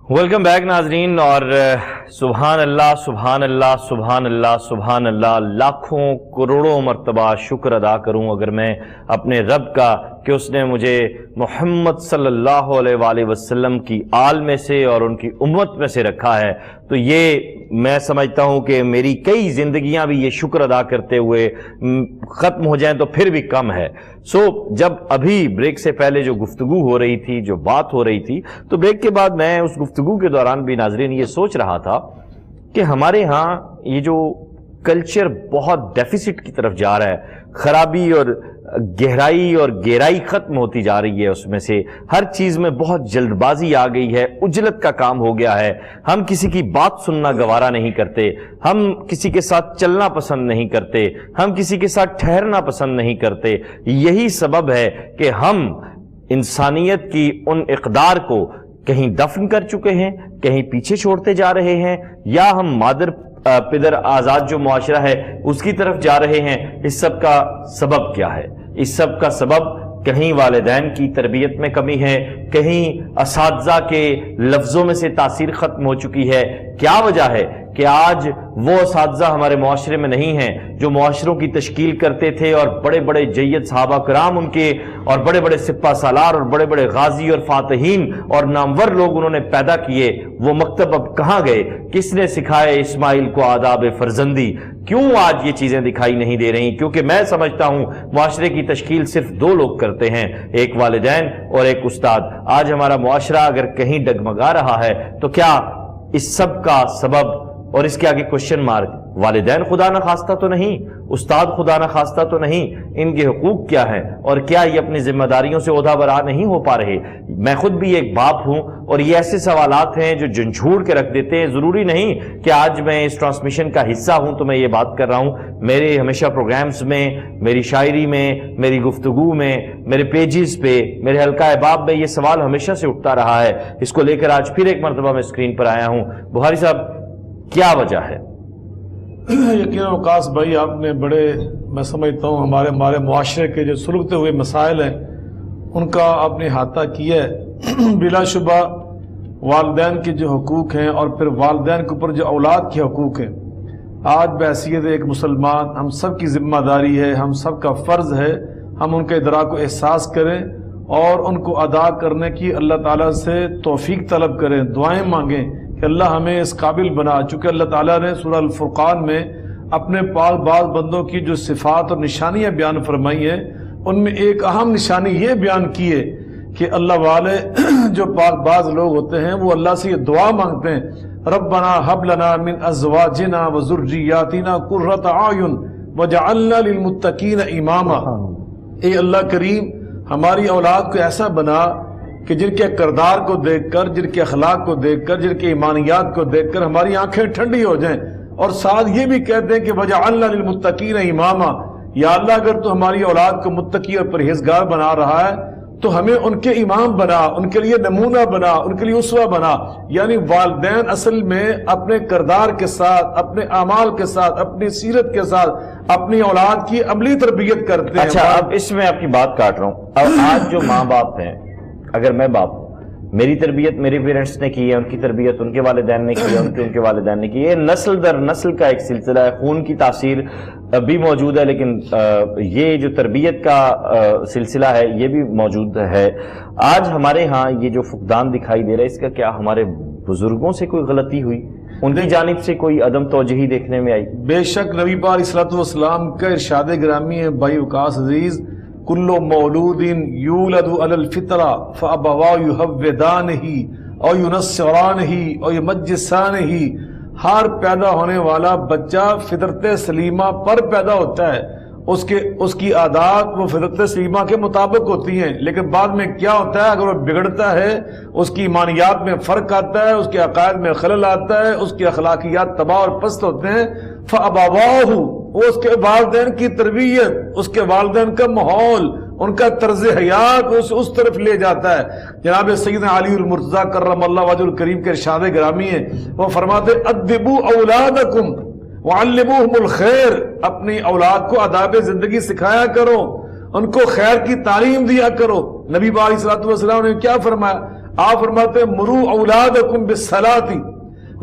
[SPEAKER 2] ویلکم بیک ناظرین، اور سبحان اللہ سبحان اللہ سبحان اللہ سبحان اللہ، لاکھوں کروڑوں مرتبہ شکر ادا کروں اگر میں اپنے رب کا کہ اس نے مجھے محمد صلی اللہ علیہ وآلہ وسلم کی آل میں سے اور ان کی امت میں سے رکھا ہے، تو یہ میں سمجھتا ہوں کہ میری کئی زندگیاں بھی یہ شکر ادا کرتے ہوئے ختم ہو جائیں تو پھر بھی کم ہے۔ جب ابھی بریک سے پہلے جو گفتگو ہو رہی تھی، جو بات ہو رہی تھی، تو بریک کے بعد میں اس گفتگو کے دوران بھی ناظرین یہ سوچ رہا تھا کہ ہمارے ہاں یہ جو کلچر بہت ڈیفیسٹ کی طرف جا رہا ہے، خرابی اور گہرائی اور گہرائی ختم ہوتی جا رہی ہے، اس میں سے ہر چیز میں بہت جلد بازی آ گئی ہے، عجلت کا کام ہو گیا ہے، ہم کسی کی بات سننا گوارا نہیں کرتے، ہم کسی کے ساتھ چلنا پسند نہیں کرتے، ہم کسی کے ساتھ ٹھہرنا پسند نہیں کرتے۔ یہی سبب ہے کہ ہم انسانیت کی ان اقدار کو کہیں دفن کر چکے ہیں، کہیں پیچھے چھوڑتے جا رہے ہیں، یا ہم مادر پدر آزاد جو معاشرہ ہے اس کی طرف جا رہے ہیں۔ اس سب کا سبب کیا ہے؟ اس سب کا سبب کہیں والدین کی تربیت میں کمی ہے، کہیں اساتذہ کے لفظوں میں سے تاثیر ختم ہو چکی ہے۔ کیا وجہ ہے کہ آج وہ اساتذہ ہمارے معاشرے میں نہیں ہیں جو معاشروں کی تشکیل کرتے تھے، اور بڑے بڑے جید صحابہ کرام ان کے، اور بڑے بڑے سپہ سالار اور بڑے بڑے غازی اور فاتحین اور نامور لوگ انہوں نے پیدا کیے، وہ مکتب اب کہاں گئے؟ کس نے سکھائے اسماعیل کو آداب فرزندی؟ کیوں آج یہ چیزیں دکھائی نہیں دے رہی؟ کیونکہ میں سمجھتا ہوں معاشرے کی تشکیل صرف دو لوگ کرتے ہیں، ایک والدین اور ایک استاد۔ آج ہمارا معاشرہ اگر کہیں ڈگمگا رہا ہے تو کیا اس سب کا سبب، اور اس کے آگے کوشچن مارک، والدین خدا نہ خواستہ تو نہیں، استاد خدا نہ خواستہ تو نہیں، ان کے حقوق کیا ہیں، اور کیا یہ اپنی ذمہ داریوں سے عہدہ برا نہیں ہو پا رہے؟ میں خود بھی ایک باپ ہوں، اور یہ ایسے سوالات ہیں جو جھنجھوڑ کے رکھ دیتے ہیں۔ ضروری نہیں کہ آج میں اس ٹرانسمیشن کا حصہ ہوں تو میں یہ بات کر رہا ہوں، میرے ہمیشہ پروگرامز میں، میری شاعری میں، میری گفتگو میں، میرے پیجز پہ، میرے حلقہ احباب میں یہ سوال ہمیشہ سے اٹھتا رہا ہے۔ اس کو لے کر آج پھر ایک مرتبہ میں اسکرین پر آیا ہوں۔ بخاری صاحب، کیا وجہ ہے؟
[SPEAKER 1] یقیناً وقاص بھائی، آپ نے بڑے، میں سمجھتا ہوں ہمارے معاشرے کے جو سلگتے ہوئے مسائل ہیں ان کا آپ نے احاطہ کیا ہے۔ بلا شبہ والدین کے جو حقوق ہیں، اور پھر والدین کے اوپر جو اولاد کے حقوق ہیں، آج بحیثیت ایک مسلمان ہم سب کی ذمہ داری ہے، ہم سب کا فرض ہے ہم ان کے ادراک و احساس کریں اور ان کو ادا کرنے کی اللہ تعالیٰ سے توفیق طلب کریں، دعائیں مانگیں کہ اللہ ہمیں اس قابل بنا۔ چونکہ اللہ تعالیٰ نے سورہ الفرقان میں اپنے پاک بعض بندوں کی جو صفات اور نشانیاں بیان فرمائی ہیں، ان میں ایک اہم نشانی یہ بیان کی ہے کہ اللہ والے جو پاک باز لوگ ہوتے ہیں وہ اللہ سے یہ دعا مانگتے ہیں، ربنا حب لنا من ازواجنا وذریاتنا قرۃ اعین وجعلنا للمتقین اماما۔ اے اللہ کریم، ہماری اولاد کو ایسا بنا کہ جن کے کردار کو دیکھ کر، جن کے اخلاق کو دیکھ کر، جن کے ایمانیات کو دیکھ کر ہماری آنکھیں ٹھنڈی ہو جائیں، اور ساتھ یہ بھی کہتے ہیں کہ وجعلنا للمتقین اماما، یا اللہ اگر تو ہماری اولاد کو متقی اور پرہیزگار بنا رہا ہے تو ہمیں ان کے امام بنا، ان کے لیے نمونہ بنا، ان کے لیے اسوہ بنا۔ یعنی والدین اصل میں اپنے کردار کے ساتھ، اپنے اعمال کے ساتھ، اپنی سیرت کے ساتھ اپنی اولاد کی عملی تربیت کرتے ہیں۔
[SPEAKER 2] اچھا، اب اس میں آپ کی بات کاٹ رہا ہوں۔ اب آج جو ماں باپ ہیں، اگر میں باپ ہوں، میری تربیت میرے پیرنٹس نے کی ہے، ان کی تربیت ان کے والدین نے کی ہے، ان کے والدین نے کی ہے، نسل در نسل کا ایک سلسلہ ہے، خون کی تاثیر بھی موجود ہے، لیکن یہ جو تربیت کا سلسلہ ہے یہ بھی موجود ہے۔ آج ہمارے ہاں یہ جو فقدان دکھائی دے رہا ہے، اس کا کیا ہمارے بزرگوں سے کوئی غلطی ہوئی؟ ان کی جانب سے کوئی عدم توجہی دیکھنے میں آئی؟
[SPEAKER 1] بے شک نبی پاک علیہ الصلوۃ والسلام کا ارشاد گرامی ہے بھائی وقاص عزیز، کل مولود یولد علی الفطرہ فابواہ یہودانہ او ینصرانہ او یمجسانہ، ہر پیدا ہونے والا بچہ فطرت سلیمہ پر پیدا ہوتا ہے، اس کی عادات وہ فطرت سلیمہ کے مطابق ہوتی ہیں، لیکن بعد میں کیا ہوتا ہے، اگر وہ بگڑتا ہے، اس کی ایمانیات میں فرق آتا ہے، اس کے عقائد میں خلل آتا ہے، اس کی اخلاقیات تباہ اور پست ہوتے ہیں، فابواہ، وہ اس کے والدین کی تربیت، اس کے والدین کا ماحول، ان کا طرز حیات اس طرف لے جاتا ہے۔ جناب سیدنا علی المرتضیٰ کرم اللہ وجہ الکریم کے ارشاد گرامی ہے، وہ فرماتے ادبوا اولادکم وعلموہم الخیر، اپنی اولاد کو آداب زندگی سکھایا کرو، ان کو خیر کی تعلیم دیا کرو۔ نبی علیہ الصلوۃ والسلام نے کیا فرمایا؟ آپ فرماتے ہیں مروا اولادکم بالصلاۃ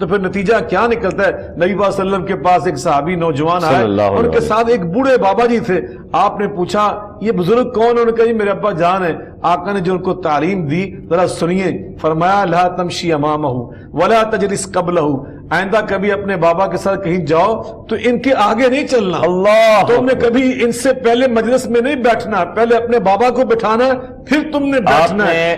[SPEAKER 1] تو پھر نتیجہ کیا نکلتا ہے؟ نبی صلی اللہ علیہ وسلم کے پاس ایک صحابی نوجوان
[SPEAKER 2] صلی
[SPEAKER 1] آئے،
[SPEAKER 2] اللہ علیہ
[SPEAKER 1] ان کے ساتھ ایک بوڑھے بابا جی تھے. آپ نے پوچھا یہ بزرگ کون؟ انہوں نے کہا جی میرے ابا جان ہے. آقا نے جو ان کو تعلیم دی ذرا سنیے. فرمایا لا تمشی امامہ ولا تجلس قبلہ، آئندہ کبھی اپنے بابا کے ساتھ کہیں جاؤ تو ان کے آگے نہیں چلنا.
[SPEAKER 2] اللہ،
[SPEAKER 1] تم نے کبھی ان سے پہلے مجلس میں نہیں بیٹھنا، پہلے اپنے بابا کو بٹھانا پھر تم نے بیٹھنا ہے.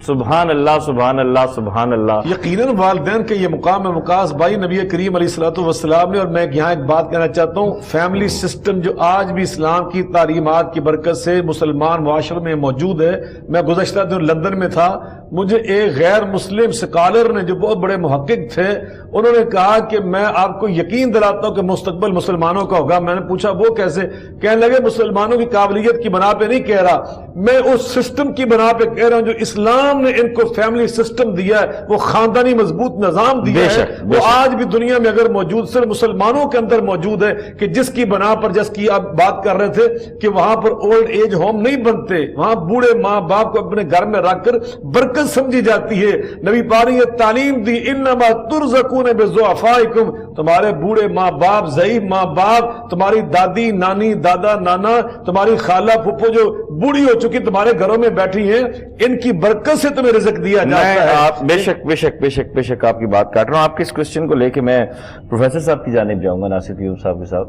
[SPEAKER 2] سبحان اللہ سبحان اللہ سبحان اللہ.
[SPEAKER 1] یقیناً والدین کے یہ مقام ہے. مقاص بھائی نبی کریم علیہ الصلوۃ والسلام نے، اور میں یہاں ایک بات کہنا چاہتا ہوں، فیملی سسٹم جو آج بھی اسلام کی تعلیمات کی برکت سے مسلمان معاشرے میں موجود ہے. میں گزشتہ دن لندن میں تھا، مجھے ایک غیر مسلم سکالر نے جو بہت بڑے محقق تھے، انہوں نے کہا کہ میں آپ کو یقین دلاتا ہوں کہ مستقبل مسلمانوں کا ہوگا. میں نے پوچھا وہ کیسے؟ کہنے لگے مسلمانوں کی قابلیت کی بنا پہ نہیں کہہ رہا، میں اس سسٹم کی بنا پہ کہہ رہا ہوں جو اسلام نے ان کو فیملی سسٹم دیا ہے، وہ خاندانی مضبوط نظام دیا ہے. وہ آج بھی دنیا میں اگر موجود، صرف مسلمانوں کے اندر موجود ہے، کہ جس کی بنا پر، جس کی آپ بات کر رہے تھے کہ وہاں پر اولڈ ایج ہوم نہیں بنتے، وہاں بوڑھے ماں باپ کو اپنے گھر میں رکھ کر برکت سمجھی جاتی ہے. نبی پاک نے یہ تعلیم دی انما ترزقون بضعفائکم، تمہارے بوڑھے ماں باپ، ضعیف ماں باپ، تمہاری دادی نانی دادا نانا، تمہاری خالہ پھپھو جو بوڑھی ہو چکی تمہارے گھروں میں بیٹھی ہیں، ان کی برکت سے تمہیں رزق دیا جاتا ہے.
[SPEAKER 2] آپ بے شک آپ کی بات کاٹ رہا ہوں. آپ کے اس کوسچن کو لے کے میں پروفیسر صاحب کی جانب جاؤں گا، ناصر طیوب صاحب کے ساتھ.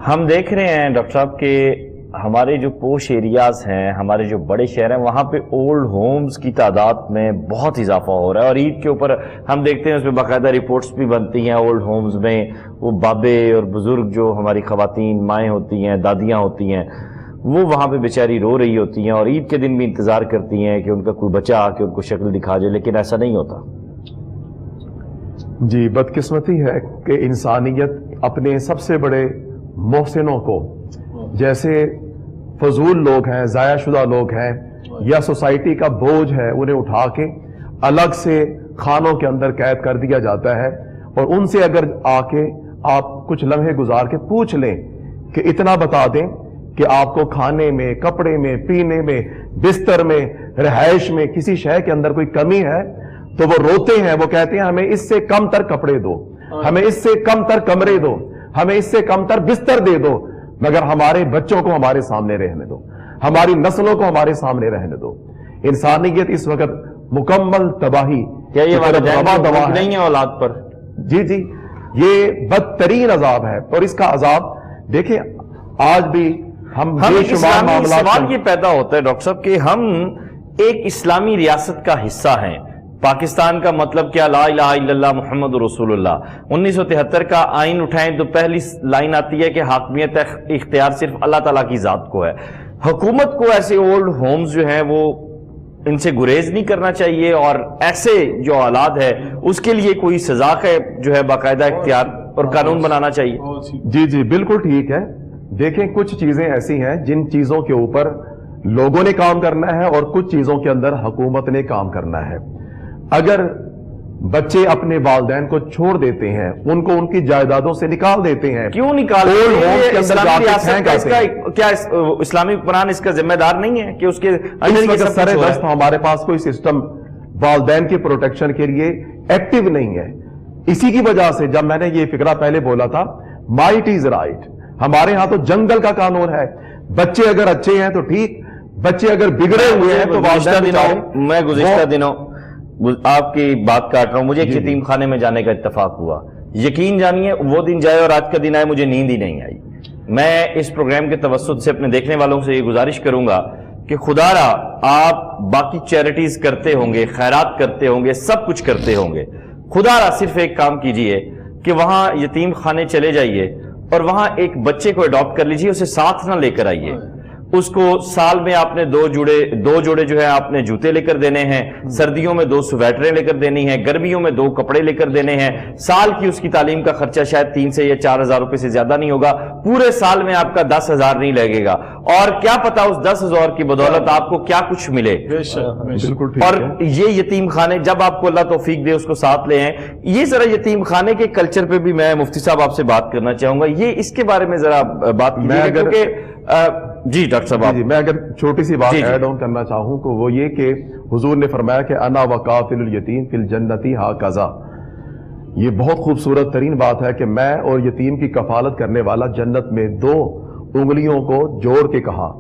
[SPEAKER 2] ہم دیکھ رہے ہیں ڈاکٹر صاحب کہ ہمارے جو پوش ایریاز ہیں، ہمارے جو بڑے شہر ہیں، وہاں پہ اولڈ ہومز کی تعداد میں بہت اضافہ ہو رہا ہے. اور عید کے اوپر ہم دیکھتے ہیں اس میں باقاعدہ رپورٹس بھی بنتی ہیں اولڈ ہومز میں. وہ بابے اور بزرگ جو ہماری خواتین مائیں ہوتی ہیں، دادیاں ہوتی ہیں، وہ وہاں پہ بیچاری رو رہی ہوتی ہیں اور عید کے دن بھی انتظار کرتی ہیں کہ ان کا کوئی بچہ آ کے ان کو شکل دکھا جائے، لیکن ایسا نہیں ہوتا.
[SPEAKER 4] جی بدقسمتی ہے کہ انسانیت اپنے سب سے بڑے محسنوں کو، جیسے فضول لوگ ہیں، ضائع شدہ لوگ ہیں، یا سوسائٹی کا بوجھ ہے، انہیں اٹھا کے الگ سے خانوں کے اندر قید کر دیا جاتا ہے. اور ان سے اگر آ کے آپ کچھ لمحے گزار کے پوچھ لیں کہ اتنا بتا دیں کہ آپ کو کھانے میں، کپڑے میں، پینے میں، بستر میں، رہائش میں کسی شے کے اندر کوئی کمی ہے، تو وہ روتے ہیں. وہ کہتے ہیں ہمیں اس سے کم تر کپڑے دو، ہمیں اس سے کم تر کمرے دو، ہمیں اس سے کم تر بستر دے دو، مگر ہمارے بچوں کو ہمارے سامنے رہنے دو، ہماری نسلوں کو ہمارے سامنے رہنے دو. انسانیت اس وقت مکمل تباہی.
[SPEAKER 2] کیا یہ والدین نہیں ہے اولاد پر؟
[SPEAKER 4] جی جی، یہ بدترین عذاب ہے. اور اس کا عذاب دیکھیں آج بھی ہم
[SPEAKER 2] سوال یہ پیدا ہوتا ہے ڈاکٹر صاحب کہ ہم ایک اسلامی ریاست کا حصہ ہیں. پاکستان کا مطلب کیا؟ لا الہ الا اللہ محمد رسول اللہ. 1973 کا آئین اٹھائیں تو پہلی لائن آتی ہے کہ حاکمیت اختیار صرف اللہ تعالیٰ کی ذات کو ہے. حکومت کو ایسے اولڈ ہومز جو ہیں وہ ان سے گریز نہیں کرنا چاہیے، اور ایسے جو اولاد ہے اس کے لیے کوئی سزا کا جو ہے باقاعدہ اختیار اور قانون بنانا چاہیے.
[SPEAKER 4] جی جی بالکل ٹھیک ہے. دیکھیں کچھ چیزیں ایسی ہیں جن چیزوں کے اوپر لوگوں نے کام کرنا ہے اور کچھ چیزوں کے اندر حکومت نے کام کرنا ہے. اگر بچے اپنے والدین کو چھوڑ دیتے ہیں، ان کو ان کی جائیدادوں سے نکال دیتے ہیں،
[SPEAKER 2] کیوں نکالتے ہیں؟ کیا اسلامی قرآن اس کا ذمہ دار نہیں ہے کہ اس کے
[SPEAKER 4] سر دست ہمارے پاس کوئی سسٹم والدین کی پروٹیکشن کے لیے ایکٹیو نہیں ہے. اسی کی وجہ سے جب میں نے یہ فکرہ پہلے بولا تھا مائٹ از رائٹ، ہمارے ہاں تو جنگل کا قانون ہے. بچے اگر اچھے ہیں تو ٹھیک، بچے اگر بگڑے ہوئے ہیں تو
[SPEAKER 2] میں گزشتہ دنوں آپ کی بات کاٹ رہا ہوں، مجھے ایک یتیم خانے میں جانے کا اتفاق ہوا. یقین جانیے وہ دن جائے اور آج کا دن آئے مجھے نیند ہی نہیں آئی. میں اس پروگرام کے توسط سے اپنے دیکھنے والوں سے یہ گزارش کروں گا کہ خدا را آپ باقی چیریٹیز کرتے ہوں گے، خیرات کرتے ہوں گے، سب کچھ کرتے ہوں گے، خدا را صرف ایک کام کیجئے کہ وہاں یتیم خانے چلے جائیے اور وہاں ایک بچے کو اڈاپٹ کر لیجئے، اسے ساتھ نہ لے کر آئیے. اس کو سال میں آپ نے دو جوڑے جو ہے آپ نے جوتے لے کر دینے ہیں، سردیوں میں 2 سویٹریں لے کر دینی ہیں، گرمیوں میں 2 کپڑے لے کر دینے ہیں. سال کی اس کی تعلیم کا خرچہ شاید 3 سے یا 4 ہزار روپے سے زیادہ نہیں ہوگا. پورے سال میں آپ کا 10 ہزار نہیں لگے گا، اور کیا پتا اس 10 ہزار کی بدولت آپ کو کیا کچھ ملے. اور یہ یتیم خانے جب آپ کو اللہ توفیق دے اس کو ساتھ لے ہیں. یہ ذرا یتیم خانے کے کلچر پہ بھی میں مفتی صاحب آپ سے بات کرنا چاہوں گا، یہ اس کے بارے میں ذرا بات کیجیے، کیونکہ جی ڈاکٹر صاحب
[SPEAKER 4] جی میں اگر چھوٹی سی بات ایڈ آن کرنا چاہوں تو وہ یہ کہ حضور نے فرمایا کہ انا وکافل الیتیم فی الجنتی ہاکذا، یہ بہت خوبصورت ترین بات ہے کہ میں اور یتیم کی کفالت کرنے والا جنت میں 2 انگلیوں کو جوڑ کے کہا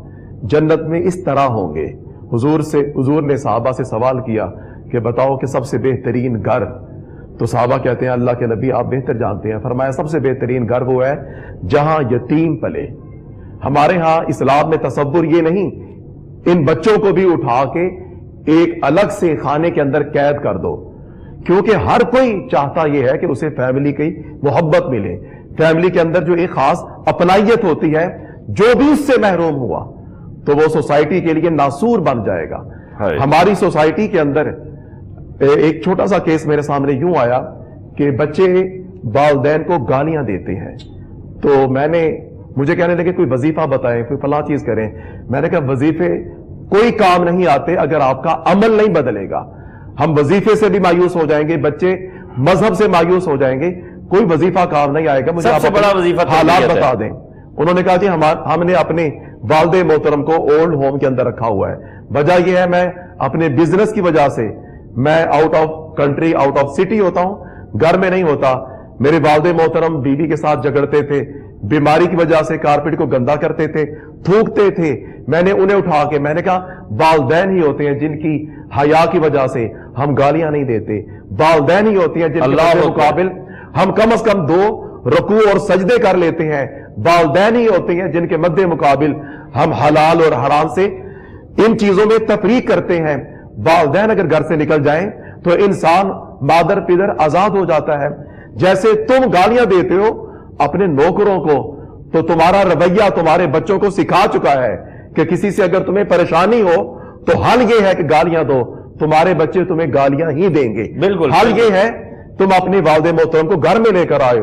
[SPEAKER 4] جنت میں اس طرح ہوں گے۔ حضور نے صحابہ سے سوال کیا کہ بتاؤ کہ سب سے بہترین گھر، تو صحابہ کہتے ہیں اللہ کے نبی آپ بہتر جانتے ہیں۔ فرمایا سب سے بہترین گھر وہ ہے جہاں یتیم پلے۔ ہمارے ہاں اسلام میں تصور یہ نہیں، ان بچوں کو بھی اٹھا کے ایک الگ سے خانے کے اندر قید کر دو، کیونکہ ہر کوئی چاہتا یہ ہے کہ اسے فیملی کی محبت ملے، فیملی کے اندر جو ایک خاص اپنائیت ہوتی ہے، جو بھی اس سے محروم ہوا تو وہ سوسائٹی کے لیے ناسور بن جائے گا۔ ہماری سوسائٹی کے اندر ایک چھوٹا سا کیس میرے سامنے یوں آیا کہ بچے والدین کو گالیاں دیتے ہیں، تو مجھے کہنے لگے کوئی وظیفہ بتائیں، کوئی فلاں چیز کریں۔ میں نے کہا وظیفے کوئی کام نہیں آتے اگر آپ کا عمل نہیں بدلے گا۔ ہم وظیفے سے بھی مایوس ہو جائیں گے، بچے مذہب سے مایوس ہو جائیں گے، کوئی وظیفہ کام نہیں آئے گا۔ مجھے
[SPEAKER 2] سب سے بڑا وظیفہ
[SPEAKER 4] حالات بتا دیں۔ انہوں نے کہا کہ ہم نے اپنے والد محترم کو اولڈ ہوم کے اندر رکھا ہوا ہے، وجہ یہ ہے میں اپنے بزنس کی وجہ سے میں out of country out of city ہوتا ہوں، گھر میں نہیں ہوتا۔ میرے والد محترم بیوی کے ساتھ جھگڑتے تھے، بیماری کی وجہ سے کارپیٹ کو گندا کرتے تھے، تھوکتے تھے۔ میں نے انہیں اٹھا کے میں نے کہا والدین ہی ہوتے ہیں جن کی حیا کی وجہ سے ہم گالیاں نہیں دیتے، والدین ہی ہوتے ہیں جن کے مقابل ہم کم از کم 2 رکوع اور سجدے کر لیتے ہیں، والدین ہی ہوتے ہیں جن کے مد مقابل ہم حلال اور حرام سے ان چیزوں میں تفریق کرتے ہیں۔ والدین اگر گھر سے نکل جائیں تو انسان مادر پدر آزاد ہو جاتا ہے۔ جیسے تم گالیاں دیتے ہو اپنے نوکروں کو، تو تمہارا رویہ تمہارے بچوں کو سکھا چکا ہے کہ کسی سے اگر تمہیں پریشانی ہو تو حل یہ ہے کہ گالیاں دو، تمہارے بچے تمہیں گالیاں ہی دیں گے۔
[SPEAKER 2] بالکل
[SPEAKER 4] حل یہ ہے تم اپنے والد محترم کو گھر میں لے کر آئے،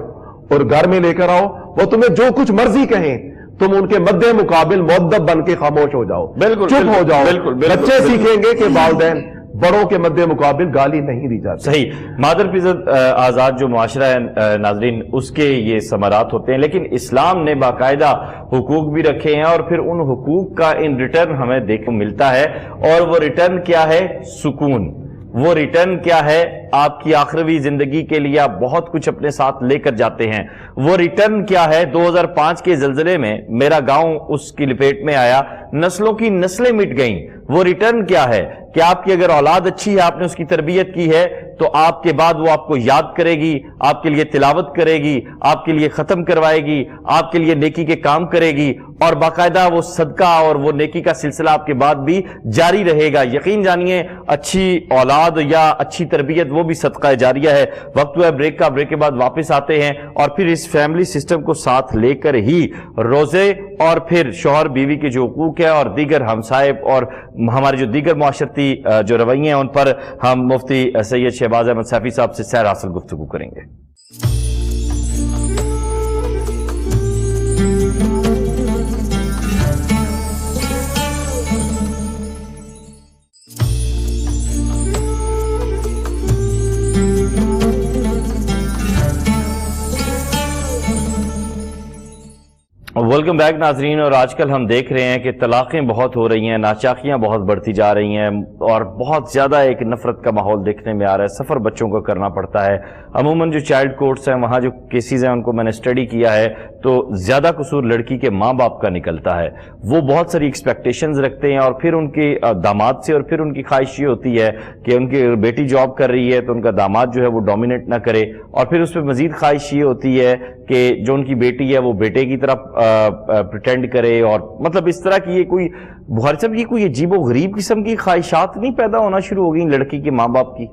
[SPEAKER 4] اور گھر میں لے کر آؤ، وہ تمہیں جو کچھ مرضی کہیں تم ان کے مد مقابل مؤدب بن کے خاموش ہو جاؤ، چپ ہو جاؤ۔ بچے سیکھیں گے کہ والدین بڑوں کے مد مقابل گالی نہیں دی جاتی۔
[SPEAKER 2] صحیح، مادر پدر آزاد جو معاشرہ ہے ناظرین، اس کے یہ ثمرات ہوتے ہیں، لیکن اسلام نے باقاعدہ حقوق بھی رکھے ہیں، اور پھر ان حقوق کا ان ریٹرن ہمیں دیکھنے ملتا ہے، اور وہ ریٹرن کیا ہے؟ سکون۔ وہ ریٹرن کیا ہے؟ آپ کی آخروی زندگی کے لیے آپ بہت کچھ اپنے ساتھ لے کر جاتے ہیں۔ وہ ریٹرن کیا ہے؟ 2005 کے زلزلے میں میرا گاؤں اس کی لپیٹ میں آیا، نسلوں کی نسلیں مٹ گئیں۔ وہ ریٹرن کیا ہے کہ آپ کی اگر اولاد اچھی ہے، آپ نے اس کی تربیت کی ہے، تو آپ کے بعد وہ آپ کو یاد کرے گی، آپ کے لیے تلاوت کرے گی، آپ کے لیے ختم کروائے گی، آپ کے لیے نیکی کے کام کرے گی، اور باقاعدہ وہ صدقہ اور وہ نیکی کا سلسلہ آپ کے بعد بھی جاری رہے گا۔ یقین جانیے اچھی اولاد یا اچھی تربیت وہ بھی صدقہ جاریہ ہے۔ وقت ہوا ہے بریک کا، بریک کے بعد واپس آتے ہیں اور پھر اس فیملی سسٹم کو ساتھ لے کر ہی روزے اور پھر شوہر بیوی کے جو حقوق ہے اور دیگر ہمسائے اور ہمارے جو دیگر معاشرتی جو رویے ہیں ان پر ہم مفتی سید شہباز احمد سیفی صاحب سے سیر حاصل گفتگو کریں گے۔ ویلکم بیک ناظرین، اور آج کل ہم دیکھ رہے ہیں کہ طلاقیں بہت ہو رہی ہیں، ناچاکیاں بہت بڑھتی جا رہی ہیں، اور بہت زیادہ ایک نفرت کا ماحول دیکھنے میں آ رہا ہے۔ سفر بچوں کو کرنا پڑتا ہے۔ عموماً جو چائلڈ کورٹس ہیں وہاں جو کیسز ہیں ان کو میں نے اسٹڈی کیا ہے تو زیادہ قصور لڑکی کے ماں باپ کا نکلتا ہے۔ وہ بہت ساری ایکسپیکٹیشنز رکھتے ہیں، اور پھر ان کے داماد سے، اور پھر ان کی خواہش یہ ہوتی ہے کہ ان کی بیٹی جاب کر رہی ہے تو ان کا داماد جو ہے وہ ڈومینیٹ نہ کرے، اور پھر اس پہ مزید خواہش یہ ہوتی ہے کہ جو ان کی بیٹی ہے وہ بیٹے کی طرف پریٹینڈ کرے، اور مطلب اس طرح کی یہ کوئی بخاری صاحب یہ کوئی عجیب و غریب قسم کی خواہشات نہیں پیدا ہونا شروع ہو گئی لڑکی کے ماں باپ کی؟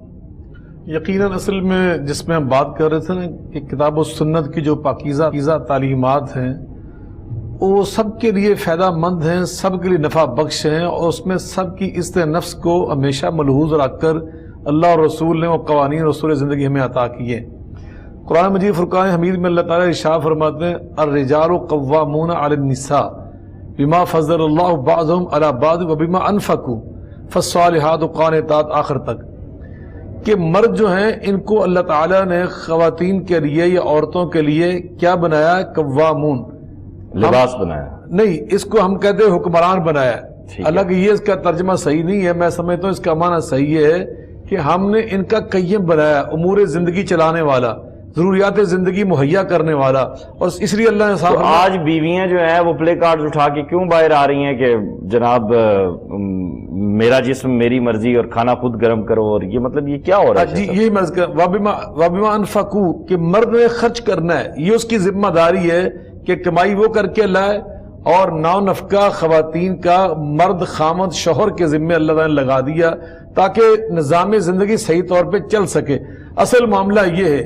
[SPEAKER 1] یقیناً اصل میں جس میں ہم بات کر رہے تھے نا کہ کتاب و سنت کی جو پاکیزہ تعلیمات ہیں وہ سب کے لیے فائدہ مند ہیں، سب کے لیے نفع بخش ہیں، اور اس میں سب کی عزت نفس کو ہمیشہ ملحوظ رکھ کر اللہ اور رسول نے وہ قوانین رسول زندگی ہمیں عطا کیے۔ قرآن مجید فرقان حمید میں اللہ تعالیٰ ارشاد فرماتے ہیں الرجال قوامون علی النساء بما فضل اللہ بعضهم علی بعض وبما انفقوا فالصالحات قانتات، آخر تک کہ مرد جو ہیں ان کو اللہ تعالیٰ نے خواتین کے لیے یا عورتوں کے لیے کیا بنایا؟ قوامون،
[SPEAKER 2] لباس بنایا
[SPEAKER 1] نہیں، اس کو ہم کہتے ہیں حکمران بنایا۔ حالانکہ یہ اس کا ترجمہ صحیح نہیں ہے، میں سمجھتا ہوں اس کا معنی صحیح ہے کہ ہم نے ان کا قیم بنایا، امور زندگی چلانے والا، ضروریات زندگی مہیا کرنے والا، اور اس لیے اللہ نے
[SPEAKER 2] تو آج بیویاں جو ہیں وہ پلے کارڈ اٹھا کے کیوں باہر آ رہی ہیں کہ جناب میرا جسم میری مرضی اور کھانا خود گرم کرو، اور یہ مطلب یہ کیا ہو رہا ہے؟
[SPEAKER 1] جی یہی مرض کا وَبِمَا انفقوا کہ مرد نے خرچ کرنا ہے، یہ اس کی ذمہ داری ہے کہ کمائی وہ کر کے لائے، اور نو نفقہ خواتین کا مرد خامد شوہر کے ذمہ اللہ تعالیٰ نے لگا دیا تاکہ نظام زندگی صحیح طور پہ چل سکے۔ اصل معاملہ یہ ہے،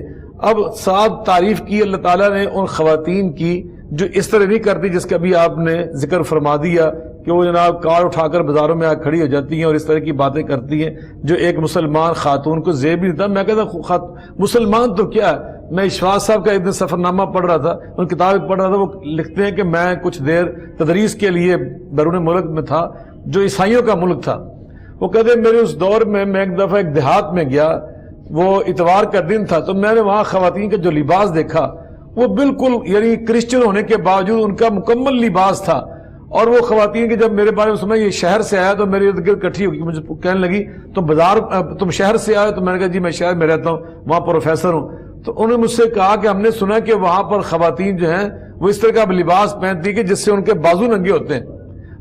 [SPEAKER 1] اب ساتھ تعریف کی اللہ تعالیٰ نے ان خواتین کی جو اس طرح نہیں کرتی جس کا بھی آپ نے ذکر فرما دیا کہ وہ جناب کار اٹھا کر بازاروں میں آ کھڑی ہو جاتی ہیں اور اس طرح کی باتیں کرتی ہیں جو ایک مسلمان خاتون کو زیب نہیں دیتا۔ میں کہتا ہوں مسلمان تو کیا ہے، میں اشفاق صاحب کا ایک دن سفر نامہ پڑھ رہا تھا، ان کتاب پڑھ رہا تھا، وہ لکھتے ہیں کہ میں کچھ دیر تدریس کے لیے بیرون ملک میں تھا جو عیسائیوں کا ملک تھا۔ وہ کہتے ہیں میرے اس دور میں ایک دفعہ ایک دیہات میں گیا، وہ اتوار کا دن تھا، تو میں نے وہاں خواتین کا جو لباس دیکھا وہ بالکل یعنی کرسچن ہونے کے باوجود ان کا مکمل لباس تھا، اور وہ خواتین کے جب میرے بارے میں سنا یہ شہر سے آیا تو میرے ارد گرد اکٹھی ہوگی، مجھے کہنے لگی تم شہر سے آئے؟ تو میں نے کہا جی میں شہر میں رہتا ہوں، وہاں پروفیسر ہوں۔ تو انہوں نے مجھ سے کہا کہ ہم نے سنا کہ وہاں پر خواتین جو ہیں وہ اس طرح کا لباس پہنتی کہ جس سے ان کے بازو ننگے ہوتے ہیں۔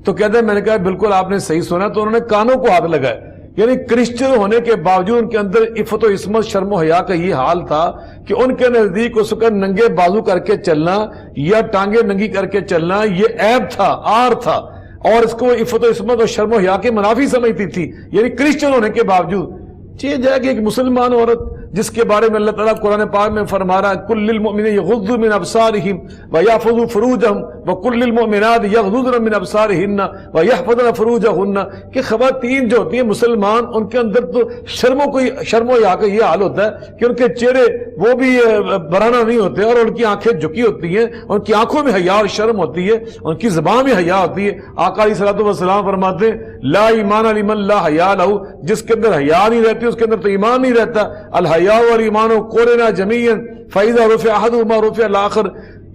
[SPEAKER 1] تو کہتے ہیں میں نے کہا بالکل آپ نے صحیح سنا۔ تو انہوں نے کانوں کو ہاتھ لگائے، یعنی کرسچن ہونے کے باوجود ان کے اندر عفت و عصمت شرم و حیا کا یہ حال تھا کہ ان کے نزدیک اس کا ننگے بازو کر کے چلنا یا ٹانگیں ننگی کر کے چلنا یہ عیب تھا، عار تھا، اور اس کو عفت و عصمت اور شرم و حیا کے منافی سمجھتی تھی، یعنی کرسچن ہونے کے باوجود۔ یہ جائے کہ ایک مسلمان عورت جس کے بارے میں اللہ تعالیٰ قرآن پاک میں فرما رہا ہے کل للمؤمنین یغضوا من ابصارہم ویحفظوا فروجہم وکل للمؤمنات یغضضن من ابصارہن ویحفظن فروجہن، کہ خواتین جو ہوتی ہیں مسلمان ان کے اندر تو شرم و حیا کا یہ حال ہوتا ہے کہ ان کے چہرے وہ بھی برہنہ نہیں ہوتے، اور ان کی آنکھیں جھکی ہوتی ہیں، ان کی آنکھوں میں حیا اور شرم ہوتی ہے، ان کی زبان میں حیا ہوتی ہے۔ آقا علیہ الصلوۃ والسلام فرماتے ہیں لا ایمان لمن لا حیا لہ، جس کے اندر حیا نہیں رہتی اس کے اندر تو ایمان نہیں رہتا۔ الحیا والایمان قرنا جميعا فاذا رفع احدهما رفع الاخر،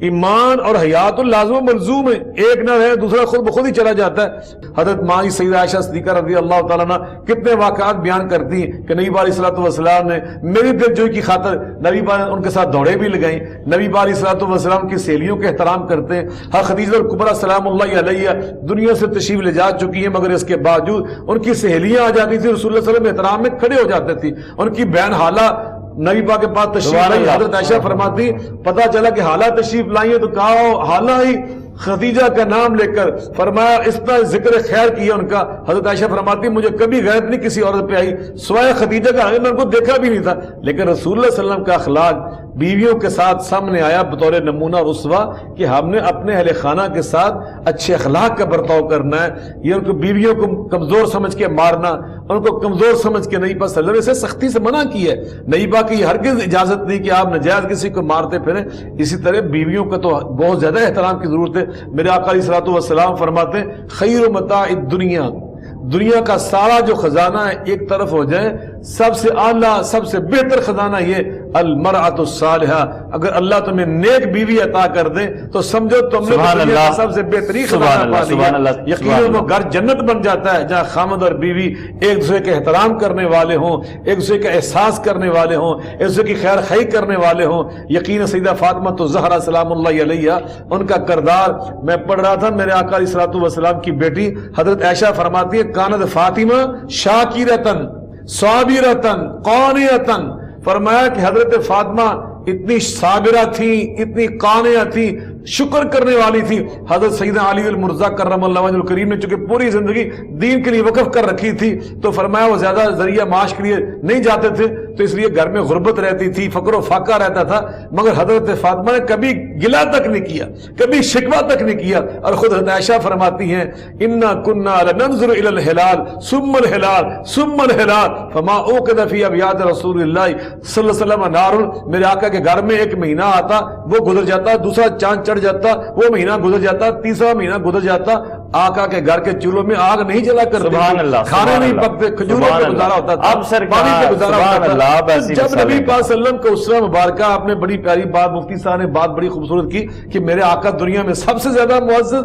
[SPEAKER 1] ایمان اور حیا تو لازم و ملزوم ہے، ایک نہ رہے دوسرا خود بخود ہی چلا جاتا ہے۔ حضرت ماں سیدہ عائشہ صدیقہ رضی اللہ تعالیٰ عنہ کتنے واقعات بیان کرتی ہیں کہ نبی علیہ الصلوۃ والسلام نے میری دل جوئی کی خاطر نبی ان کے ساتھ دوڑے بھی لگائیں، نبی علیہ الصلوۃ والسلام کی سہیلیوں کے احترام کرتے ہیں۔ ہر خدیجہ الکبریٰ سلام اللہ علیہ دنیا سے تشریف لے جا چکی ہیں، مگر اس کے باوجود ان کی سہیلیاں آ جاتی تھی، رسول اللہ صلی اللہ علیہ وسلم احترام میں کھڑے ہو جاتے تھی۔ ان کی بہن حالہ نبی پاک کے پاس تشریف لائی، حضرت عائشہ فرماتی پتہ چلا کہ حالہ تشریف لائی ہے تو کہا حالہ ہی خدیجہ کا نام لے کر فرمایا اس طرح ذکر خیر کیا ان کا۔ حضرت عائشہ فرماتی مجھے کبھی غیرت نہیں کسی عورت پہ آئی سوائے خدیجہ کا، میں ان کو دیکھا بھی نہیں تھا، لیکن رسول اللہ صلی اللہ علیہ وسلم کا اخلاق بیویوں کے ساتھ سامنے آیا بطور نمونہ رسوا کہ ہم نے اپنے اہل خانہ کے ساتھ اچھے اخلاق کا برتاؤ کرنا ہے۔ یہ ان کو بیویوں کو کمزور سمجھ کے مارنا، ان کو کمزور سمجھ کے نہیں، پس اللہ سے سختی سے منع کی ہے، نہیں باقی ہرگز اجازت نہیں کہ آپ ناجائز کسی کو مارتے پھریں۔ اسی طرح بیویوں کا تو بہت زیادہ احترام کی ضرورت ہے۔ میرے آقا علیہ الصلوۃ والسلام فرماتے ہیں خیر متاع الدنیا، دنیا کا سارا جو خزانہ ہے ایک طرف ہو جائے، سب سے اعلیٰ سب سے بہتر خزانہ یہ المرأۃ الصالحہ، اگر اللہ تمہیں نیک بیوی عطا کر دے تو سمجھو تم نے دنیا کا سب سے بہترین خزانہ پا لیا۔ یقیناً وہ گھر جنت بن جاتا ہے جہاں خامد اور بیوی ایک دوسرے کے احترام کرنے والے ہوں، ایک دوسرے کا احساس کرنے والے ہوں، ایک دوسرے کی خیر خواہی کرنے والے ہوں۔ یقیناً سیدہ فاطمہ الزہرا سلام اللہ علیہ ان کا کردار میں پڑھ رہا تھا، میرے آقا علیہ الصلوۃ والسلام کی بیٹی حضرت عائشہ فرماتی ہے کانت فاطمہ شاکرتن صابرتن قانعتن، فرمایا کہ حضرت فاطمہ اتنی صابرہ تھی، اتنی قانعہ تھی، شکر کرنے والی تھی۔ حضرت سیدنا علی المرضی کرم اللہ وجہہ الکریم نے چونکہ پوری زندگی دین کے لیے وقف کر رکھی تھی تو فرمایا وہ زیادہ ذریعہ معاش کے لیے نہیں جاتے تھے، تو اس لیے گھر میں غربت رہتی تھی، فقر و فاقہ رہتا تھا، مگر حضرت فاطمہ نے کبھی گلہ تک نہیں کیا، کبھی شکوہ تک نہیں کیا۔ اور خود حضرت عائشہ فرماتی ہیں انا کنا لننظر الى الہلال ثم الہلال ثم الہلال فما اوقد فی ابیات رسول اللہ صلی اللہ علیہ وسلم نار، میرے آقا کے گھر میں ایک مہینہ آتا وہ گزر جاتا، دوسرا چاند چڑھ جاتا وہ مہینہ گزر جاتا، تیسرا مہینہ گزر جاتا، آقا کے گھر کے چولہوں میں آگ نہیں جلا کرتے، کھانے نہیں پکتے، کھجوروں پہ گزارا ہوتا تھا، پانی پہ گزارا ہوتا تھا۔ جب نبی پاک صلی اللہ علیہ وسلم کا اسوہ مبارکہ، آپ نے بڑی پیاری بات مفتی صاحب نے بات بڑی خوبصورت کی کہ میرے آقا دنیا میں سب سے زیادہ معزز،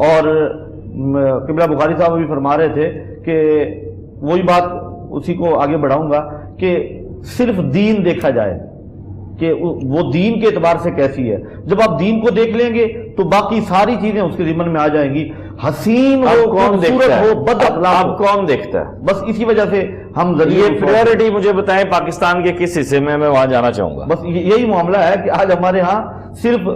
[SPEAKER 3] اور قبلہ بخاری صاحب بھی فرما رہے تھے کہ وہی بات اسی کو آگے بڑھاؤں گا کہ صرف دین دیکھا جائے کہ وہ دین کے اعتبار سے کیسی ہے. جب آپ دین کو دیکھ لیں گے تو باقی ساری چیزیں اس کے ضمن میں آ جائیں گی. حسین ہو, خوبصورت ہو, بد اخلاق
[SPEAKER 2] آپ کون دیکھتا ہے؟
[SPEAKER 3] بس اسی وجہ سے ہم ذریعے
[SPEAKER 2] یہ پریورٹی مجھے بتائیں پاکستان کے کس حصے میں وہاں جانا چاہوں گا.
[SPEAKER 3] بس یہی معاملہ ہے کہ آج ہمارے ہاں صرف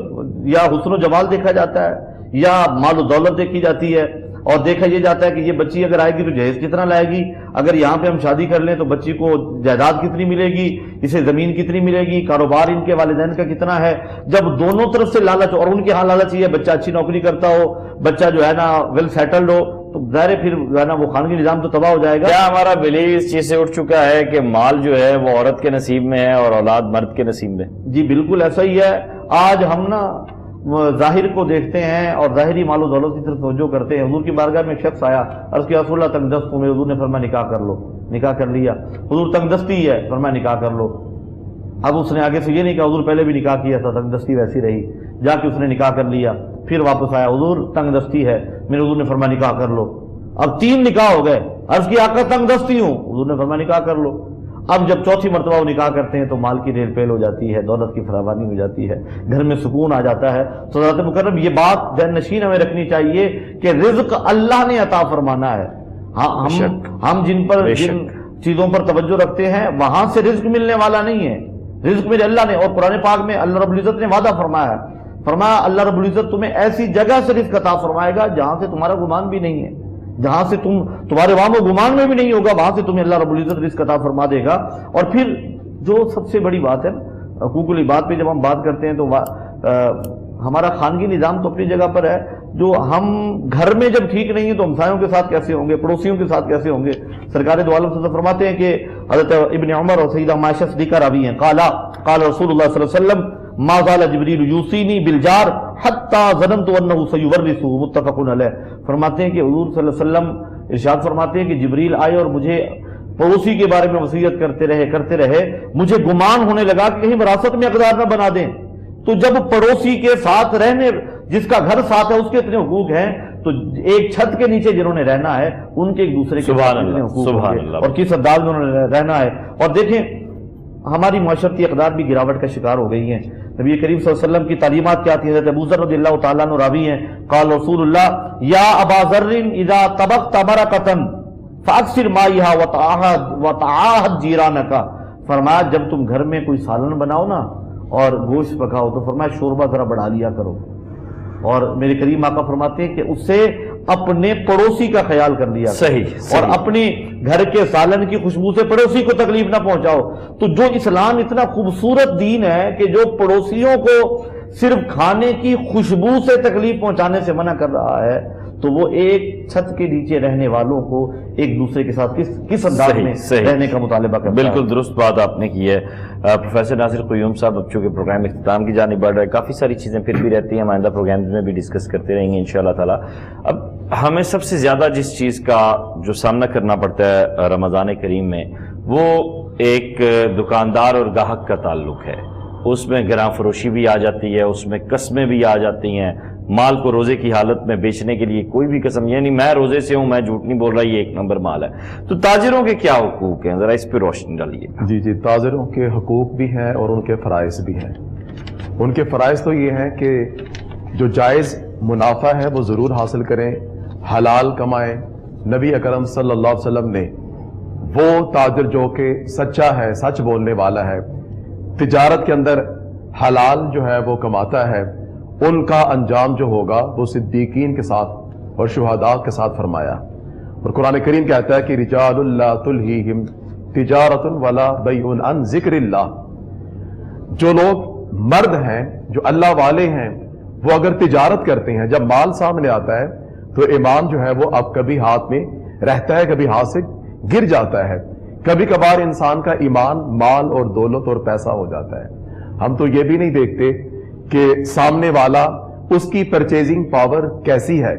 [SPEAKER 3] یا حسن و جمال دیکھا جاتا ہے یا مال و دولت دیکھی جاتی ہے, اور دیکھا یہ جاتا ہے کہ یہ بچی اگر آئے گی تو جہیز کتنا لائے گی, اگر یہاں پہ ہم شادی کر لیں تو بچی کو جائیداد کتنی ملے گی, اسے زمین کتنی ملے گی, کاروبار ان کے والدین کا کتنا ہے. جب دونوں طرف سے لالچ, اور ان کے ہاں لالچ یہ ہے بچہ اچھی نوکری کرتا ہو, بچہ جو ہے نا ویل سیٹلڈ ہو, تو ظاہر پھر جو ہے نا وہ خانگی نظام تو تباہ ہو جائے گا.
[SPEAKER 2] کیا ہمارا بلیو اس چیز سے اٹھ چکا ہے کہ مال جو ہے وہ عورت کے نصیب میں ہے اور اولاد مرد کے نصیب میں؟
[SPEAKER 3] جی بالکل ایسا ہی ہے. آج ہم نا ظاہر کو دیکھتے ہیں اور ظاہری مال و دولت کی طرف توجہ کرتے ہیں. حضور کی بارگاہ میں ایک شخص آیا, عرض کیا رسول اللہ تنگ دست ہوں, میرے حضور نے فرمایا نکاح کر لو. نکاح کر لیا. حضور تنگ دستی ہے, فرمایا نکاح کر لو. اب اس نے آگے سے یہ نہیں کہا حضور پہلے بھی نکاح کیا تھا, تنگ دستی ویسی رہی. جا کے اس نے نکاح کر لیا. پھر واپس آیا, حضور تنگ دستی ہے, میرے حضور نے فرمایا نکاح کر لو. اب 3 نکاح ہو گئے. عرض کی آقا تنگ دستی ہوں, حضور نے فرمایا نکاح کر لو. اب جب چوتھی مرتبہ وہ نکاح کرتے ہیں تو مال کی ریل پیل ہو جاتی ہے, دولت کی فراوانی ہو جاتی ہے, گھر میں سکون آ جاتا ہے. تو حضرت مکرم یہ بات ذہن نشین ہمیں رکھنی چاہیے کہ رزق اللہ نے عطا فرمانا ہے. ہم جن چیزوں پر توجہ رکھتے ہیں وہاں سے رزق ملنے والا نہیں ہے. رزق میرے اللہ نے, اور قرآن پاک میں اللہ رب العزت نے وعدہ فرمایا ہے, فرمایا اللہ رب العزت تمہیں ایسی جگہ سے رزق عطا فرمائے گا جہاں سے تمہارا گمان بھی نہیں ہے, جہاں سے تمہارے وہاں و گمان میں بھی نہیں ہوگا, وہاں سے تمہیں اللہ رب العزت رزق عطا فرما دے گا. اور پھر جو سب سے بڑی بات ہے حقوق العباد پہ جب ہم بات کرتے ہیں تو ہمارا خانگی نظام تو اپنی جگہ پر ہے. جو ہم گھر میں جب ٹھیک نہیں ہے تو ہمسایوں کے ساتھ کیسے ہوں گے, پڑوسیوں کے ساتھ کیسے ہوں گے. سرکار دو عالم سے فرماتے ہیں کہ حضرت ابن عمر اور سیدہ عائشہ صدیقہ راوی ہیں, قال رسول اللہ صلی اللہ علیہ وسلم ما زال جبریل یوصینی بالجار حتی ظننت انه سیورثه, متفق علیہ. فرماتے ہیں کہ حضور صلی اللہ علیہ وسلم ارشاد فرماتے ہیں کہ جبریل آئے اور مجھے پڑوسی کے بارے میں وصیت کرتے رہے, مجھے گمان ہونے لگا کہ کہیں وراثت میں اقدار نہ بنا دیں. تو جب پڑوسی کے ساتھ رہنے, جس کا گھر ساتھ ہے اس کے اتنے حقوق ہیں, تو ایک چھت کے نیچے جنہوں نے رہنا ہے ان کے ایک دوسرے کے اتنے حقوق ہوں گے, اور کس انداز میں انہوں نے رہنا ہے. اور دیکھیں ہماری معاشرتی اقدار بھی گراوٹ کا شکار ہو گئی ہیں. نبی کریم صلی اللہ علیہ وسلم کی تعلیمات کیا تھی؟ حضرت ابو ذر رضی اللہ تعالیٰ عنہ راوی ہیں, قال رسول اللہ یا ابا ذر اذا طبخت مرقۃ فاکثر مائها وتعاهد جیرانک. فرمایا جب تم گھر میں کوئی سالن بناؤ نا اور گوشت پکاؤ تو فرمایا شوربہ ذرا بڑھا لیا کرو. اور میرے کریم آقا فرماتے ہیں کہ اس سے اپنے پڑوسی کا خیال کر لیا
[SPEAKER 2] صحیح
[SPEAKER 3] اور اپنی گھر کے سالن کی خوشبو سے پڑوسی کو تکلیف نہ پہنچاؤ. تو جو اسلام اتنا خوبصورت دین ہے کہ جو پڑوسیوں کو صرف کھانے کی خوشبو سے تکلیف پہنچانے سے منع کر رہا ہے, تو وہ ایک چھت کے نیچے رہنے والوں کو ایک دوسرے کے ساتھ کس انداز میں رہنے کا مطالبہ کرتا ہے.
[SPEAKER 2] بالکل درست بات آپ نے کی ہے. پروفیسر ناصر قیوم صاحب, اب چونکہ پروگرام اختتام کی جانب بڑھ رہا ہے, کافی ساری چیزیں پھر بھی رہتی ہیں, ہم آئندہ پروگرامز میں بھی ڈسکس کرتے رہیں گے انشاءاللہ تعالی. اب ہمیں سب سے زیادہ جس چیز کا جو سامنا کرنا پڑتا ہے رمضان کریم میں, وہ ایک دکاندار اور گاہک کا تعلق ہے. اس میں گراں فروشی بھی آ جاتی ہے, اس میں قسمیں بھی آ جاتی ہیں. مال کو روزے کی حالت میں بیچنے کے لیے کوئی بھی قسم, یعنی میں روزے سے ہوں, میں جھوٹ نہیں بول رہا, یہ 1 نمبر مال ہے. تو تاجروں کے کیا حقوق ہیں, ذرا اس پہ روشنی ڈالیے.
[SPEAKER 4] جی تاجروں کے حقوق بھی ہیں اور ان کے فرائض بھی ہیں. ان کے فرائض تو یہ ہیں کہ جو جائز منافع ہے وہ ضرور حاصل کریں, حلال کمائیں. نبی اکرم صلی اللہ علیہ وسلم نے وہ تاجر جو کہ سچا ہے, سچ بولنے والا ہے, تجارت کے اندر حلال جو ہے وہ کماتا ہے, ان کا انجام جو ہوگا وہ صدیقین کے ساتھ اور شہداء کے ساتھ فرمایا. اور قرآن کریم کہتا ہے کہ رجال اللہ تلہیہم تجارت ولا بیع عن ذکر اللہ. جو لوگ مرد ہیں, جو اللہ والے ہیں, وہ اگر تجارت کرتے ہیں, جب مال سامنے آتا ہے تو ایمان جو ہے وہ اب کبھی ہاتھ میں رہتا ہے, کبھی ہاتھ سے گر جاتا ہے. کبھی کبھار انسان کا ایمان مال اور دولت اور پیسہ ہو جاتا ہے. ہم تو یہ بھی نہیں دیکھتے کہ سامنے والا اس کی پرچیزنگ پاور کیسی ہے.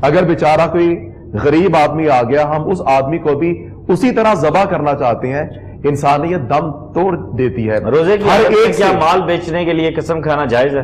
[SPEAKER 4] اگر بیچارہ کوئی غریب آدمی آ گیا, ہم اس آدمی کو بھی اسی طرح ذبح کرنا چاہتے ہیں. انسانیت دم توڑ دیتی ہے.
[SPEAKER 2] روزے کی حالت میں کیا مال بیچنے کے لیے قسم کھانا جائز ہے؟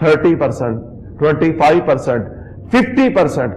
[SPEAKER 4] 30%, 25%, 50%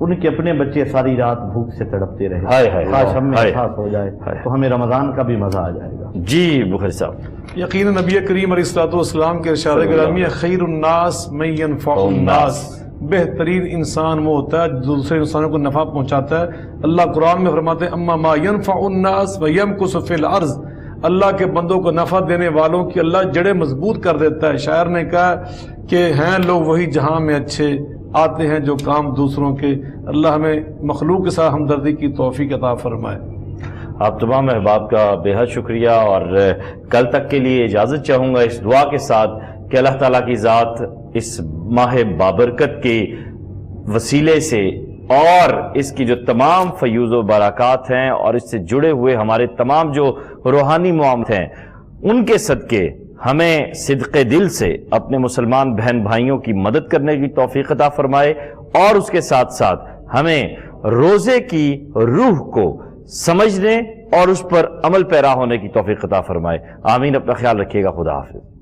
[SPEAKER 3] ان کے اپنے بچے ساری رات بھوک سے تڑپتے رہے،
[SPEAKER 2] ہائے ہائے،
[SPEAKER 3] کاش ہم میں
[SPEAKER 2] ہائے،
[SPEAKER 3] احساس ہو جائے
[SPEAKER 2] ہائے۔
[SPEAKER 3] تو ہمیں رمضان کا بھی مزہ آ جائے گا۔
[SPEAKER 2] جی بخاری صاحب،
[SPEAKER 1] یقیناً نبی کریم علیہ الصلوۃ والسلام کے ارشاد گرامی ہے، خیر الناس من ينفع الناس، بہترین انسان وہ ہوتا ہے جو دوسرے انسانوں کو نفع پہنچاتا ہے۔ اللہ قرآن میں فرماتے ہیں اما ما ينفع الناس ويمكث في الارض، اللہ کے بندوں کو نفع دینے والوں کی اللہ جڑیں مضبوط کر دیتا ہے۔ شاعر نے کہا کہ ہیں لوگ وہی جہاں میں اچھے، آتے ہیں جو کام دوسروں کے۔ اللہ ہمیں مخلوق کے ساتھ ہمدردی کی توفیق عطا فرمائے۔
[SPEAKER 2] آپ تمام احباب کا بے حد شکریہ، اور کل تک کے لیے اجازت چاہوں گا اس دعا کے ساتھ کہ اللہ تعالیٰ کی ذات اس ماہ بابرکت کے وسیلے سے اور اس کی جو تمام فیوز و برکات ہیں اور اس سے جڑے ہوئے ہمارے تمام جو روحانی معاملات ہیں ان کے صدقے ہمیں صدق دل سے اپنے مسلمان بہن بھائیوں کی مدد کرنے کی توفیق عطا فرمائے، اور اس کے ساتھ ساتھ ہمیں روزے کی روح کو سمجھنے اور اس پر عمل پیرا ہونے کی توفیق عطا فرمائے۔ آمین۔ اپنا خیال رکھیے گا۔ خدا حافظ۔